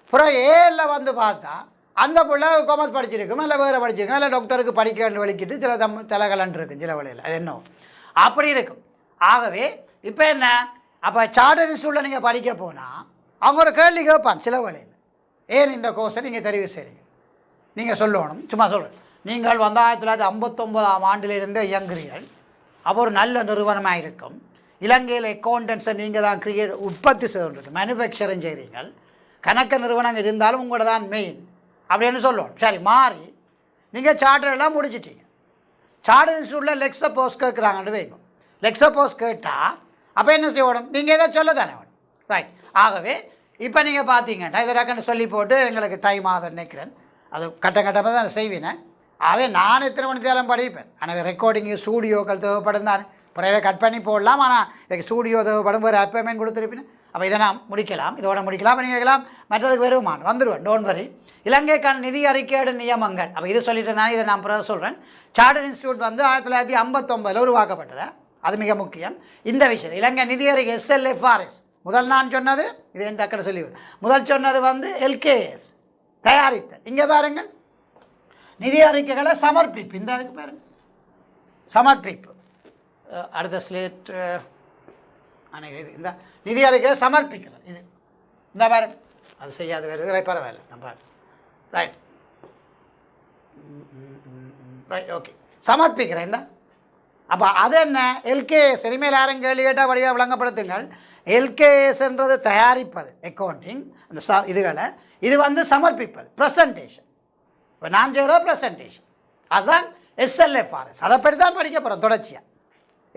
அப்புறம் ஏழில் வந்து பார்த்தா அந்த பிள்ளை காமர்ஸ் படிச்சிருக்கும், இல்லை வேறு படிச்சிருக்கும், இல்லை டாக்டருக்கு படிக்க வலிக்கிட்டு சில தலைகலன் இருக்கும் சில வழியில். அது என்ன அப்படி இருக்கும். ஆகவே இப்போ என்ன, அப்போ சார்ட்டர் இன்ஸ்டியூட்டில் நீங்கள் படிக்க போனால் அவங்க ஒரு கேள்வி கேட்பான் சில வழியில், ஏன் இந்த கோர்ஸை நீங்கள் தெரிவு செய்கிறீங்க? நீங்கள் சொல்லணும், சும்மா சொல்கிறேன், நீங்கள் 1959ஆம் ஆண்டிலிருந்து இயங்குகிறீர்கள், அப்போ ஒரு நல்ல நிறுவனமாக இருக்கும், இலங்கையில் அக்கௌண்டன்ஸை நீங்கள் தான் உற்பத்தி செய்கிறது, மேனுஃபேக்சரிங் செய்கிறீர்கள், கணக்கு நிறுவனங்கள் இருந்தாலும் உங்களோட தான் மெயின் அப்படின்னு சொல்லணும். சரி, மாறி நீங்கள் சார்ட்டர் எல்லாம் முடிச்சிட்டீங்க, சார்ட்டர் இன்ஸ்டியூட்டில் லெக்சர் போஸ்ட் கேட்குறாங்கன்னு வைக்கும். லெக்சர் போஸ்ட் கேட்டால் அப்போ என்ன செய்யணும், நீங்கள் எதை சொல்ல தானே வேணும், ரைட். ஆகவே இப்போ நீங்கள் பார்த்தீங்கன்னா இதை டக்குன்னு சொல்லி போட்டு எங்களுக்கு டைம் ஆகுதுன்னு நினைக்கிறேன், அது கட்டமாக தான் செய்வேன். ஆகவே நான் எத்தனை மணி தேலம் படிப்பேன், ஆனால் ரெக்கார்டிங்கு ஸ்டூடியோக்கள் தேவைப்படும் தானே, பிறவே கட் பண்ணி போடலாம், ஆனால் எனக்கு ஸ்டூடியோ தேவைப்படும், வேறு அப்பாயின்மெண்ட் கொடுத்துருப்பேன். அப்போ இதை நான் முடிக்கலாம், இதோட முடிக்கலாம். நீங்கள் கேட்கலாம் மற்றதுக்கு வருமான் வந்துடுவேன், டோன்ட் வரி. இலங்கைக்கான நிதி அறிக்கையோட நியமங்கள், அப்போ இது சொல்லிட்டு இருந்தானே, இதை நான் பிறகு சொல்கிறேன். சார்ட்டர் இன்ஸ்டியூட் வந்து 1959 உருவாக்கப்பட்டது, அது மிக முக்கியம். இந்த விஷயம் இலங்கை நிதி அறிக்கை எஸ்எல்எஃப்ஆர்எஸ், முதல் நான் சொன்னது இது என் டக்கடை சொல்லி முதல் சொன்னது வந்து எல்கேஎஸ் தயாரித்த. இங்கே பாருங்கள், நிதி அறிக்கைகளை சமர்ப்பிப்பு, இந்த அதுக்கு பாருங்கள் சமர்ப்பிப்பு. அடுத்த ஸ்லேட் இது இந்த நிதி அறிக்கையை சமர்ப்பிக்கிறது, இது இந்த பாருங்க, அது செய்யாது வேறு பரவாயில்ல, நம்ம ரைட் ரைட் ஓகே சமர்ப்பிக்கிறேன். இந்த அப்போ அது என்ன, எல்கேஎஸ் இனிமேல் யாரும் கேள்வி கேட்டால் வழியாக விளங்கப்படுத்துங்கள். எல்கேஎஸ்ன்றது தயாரிப்பது அக்கௌண்டிங், அந்த இதுகளை, இது வந்து சமர்ப்பிப்பது ப்ரெசன்டேஷன். இப்போ நான் செய்கிற ப்ரெசன்டேஷன் அதுதான் எஸ்எல்எஃப்ஆர்எஸ். அதை பற்றி தான் படிக்க போகிறோம் தொடர்ச்சியாக.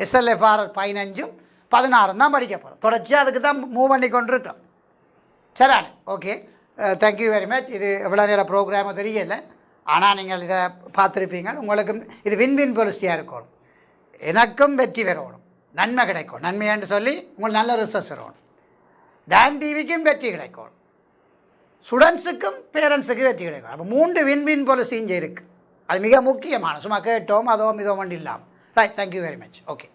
எஸ்எல்எஃப்ஆர்எஸ் 15 16 தான் படிக்க போகிறோம் தொடர்ச்சியாக, அதுக்கு தான் மூவ் பண்ணி கொண்டு இருக்கோம். சரிண்ணே, ஓகே, தேங்க்யூ வெரி மச். இது எவ்வளோ நேரம் ப்ரோக்ராமு தெரியல, ஆனால் நீங்கள் இதை பார்த்துருப்பீங்க. உங்களுக்கும் இது வின்வின் பாலிசியாக இருக்கணும், எனக்கும் வெற்றி பெறணும், நன்மை கிடைக்கும், நன்மையான்னு சொல்லி உங்களுக்கு நல்ல ரிசல்ட்ஸ் வரணும், டான் டிவிக்கும் வெற்றி கிடைக்கும், ஸ்டூடெண்ட்ஸுக்கும் பேரண்ட்ஸுக்கும் வெற்றி கிடைக்கும். அப்போ 3 வின்வின் பாலிசி இங்கே இருக்குது, அது மிக முக்கியமான, சும்மா கேட்டோம் அதோ இதோ ஒன்று இல்லாமல். Right, thank you very much. Okay.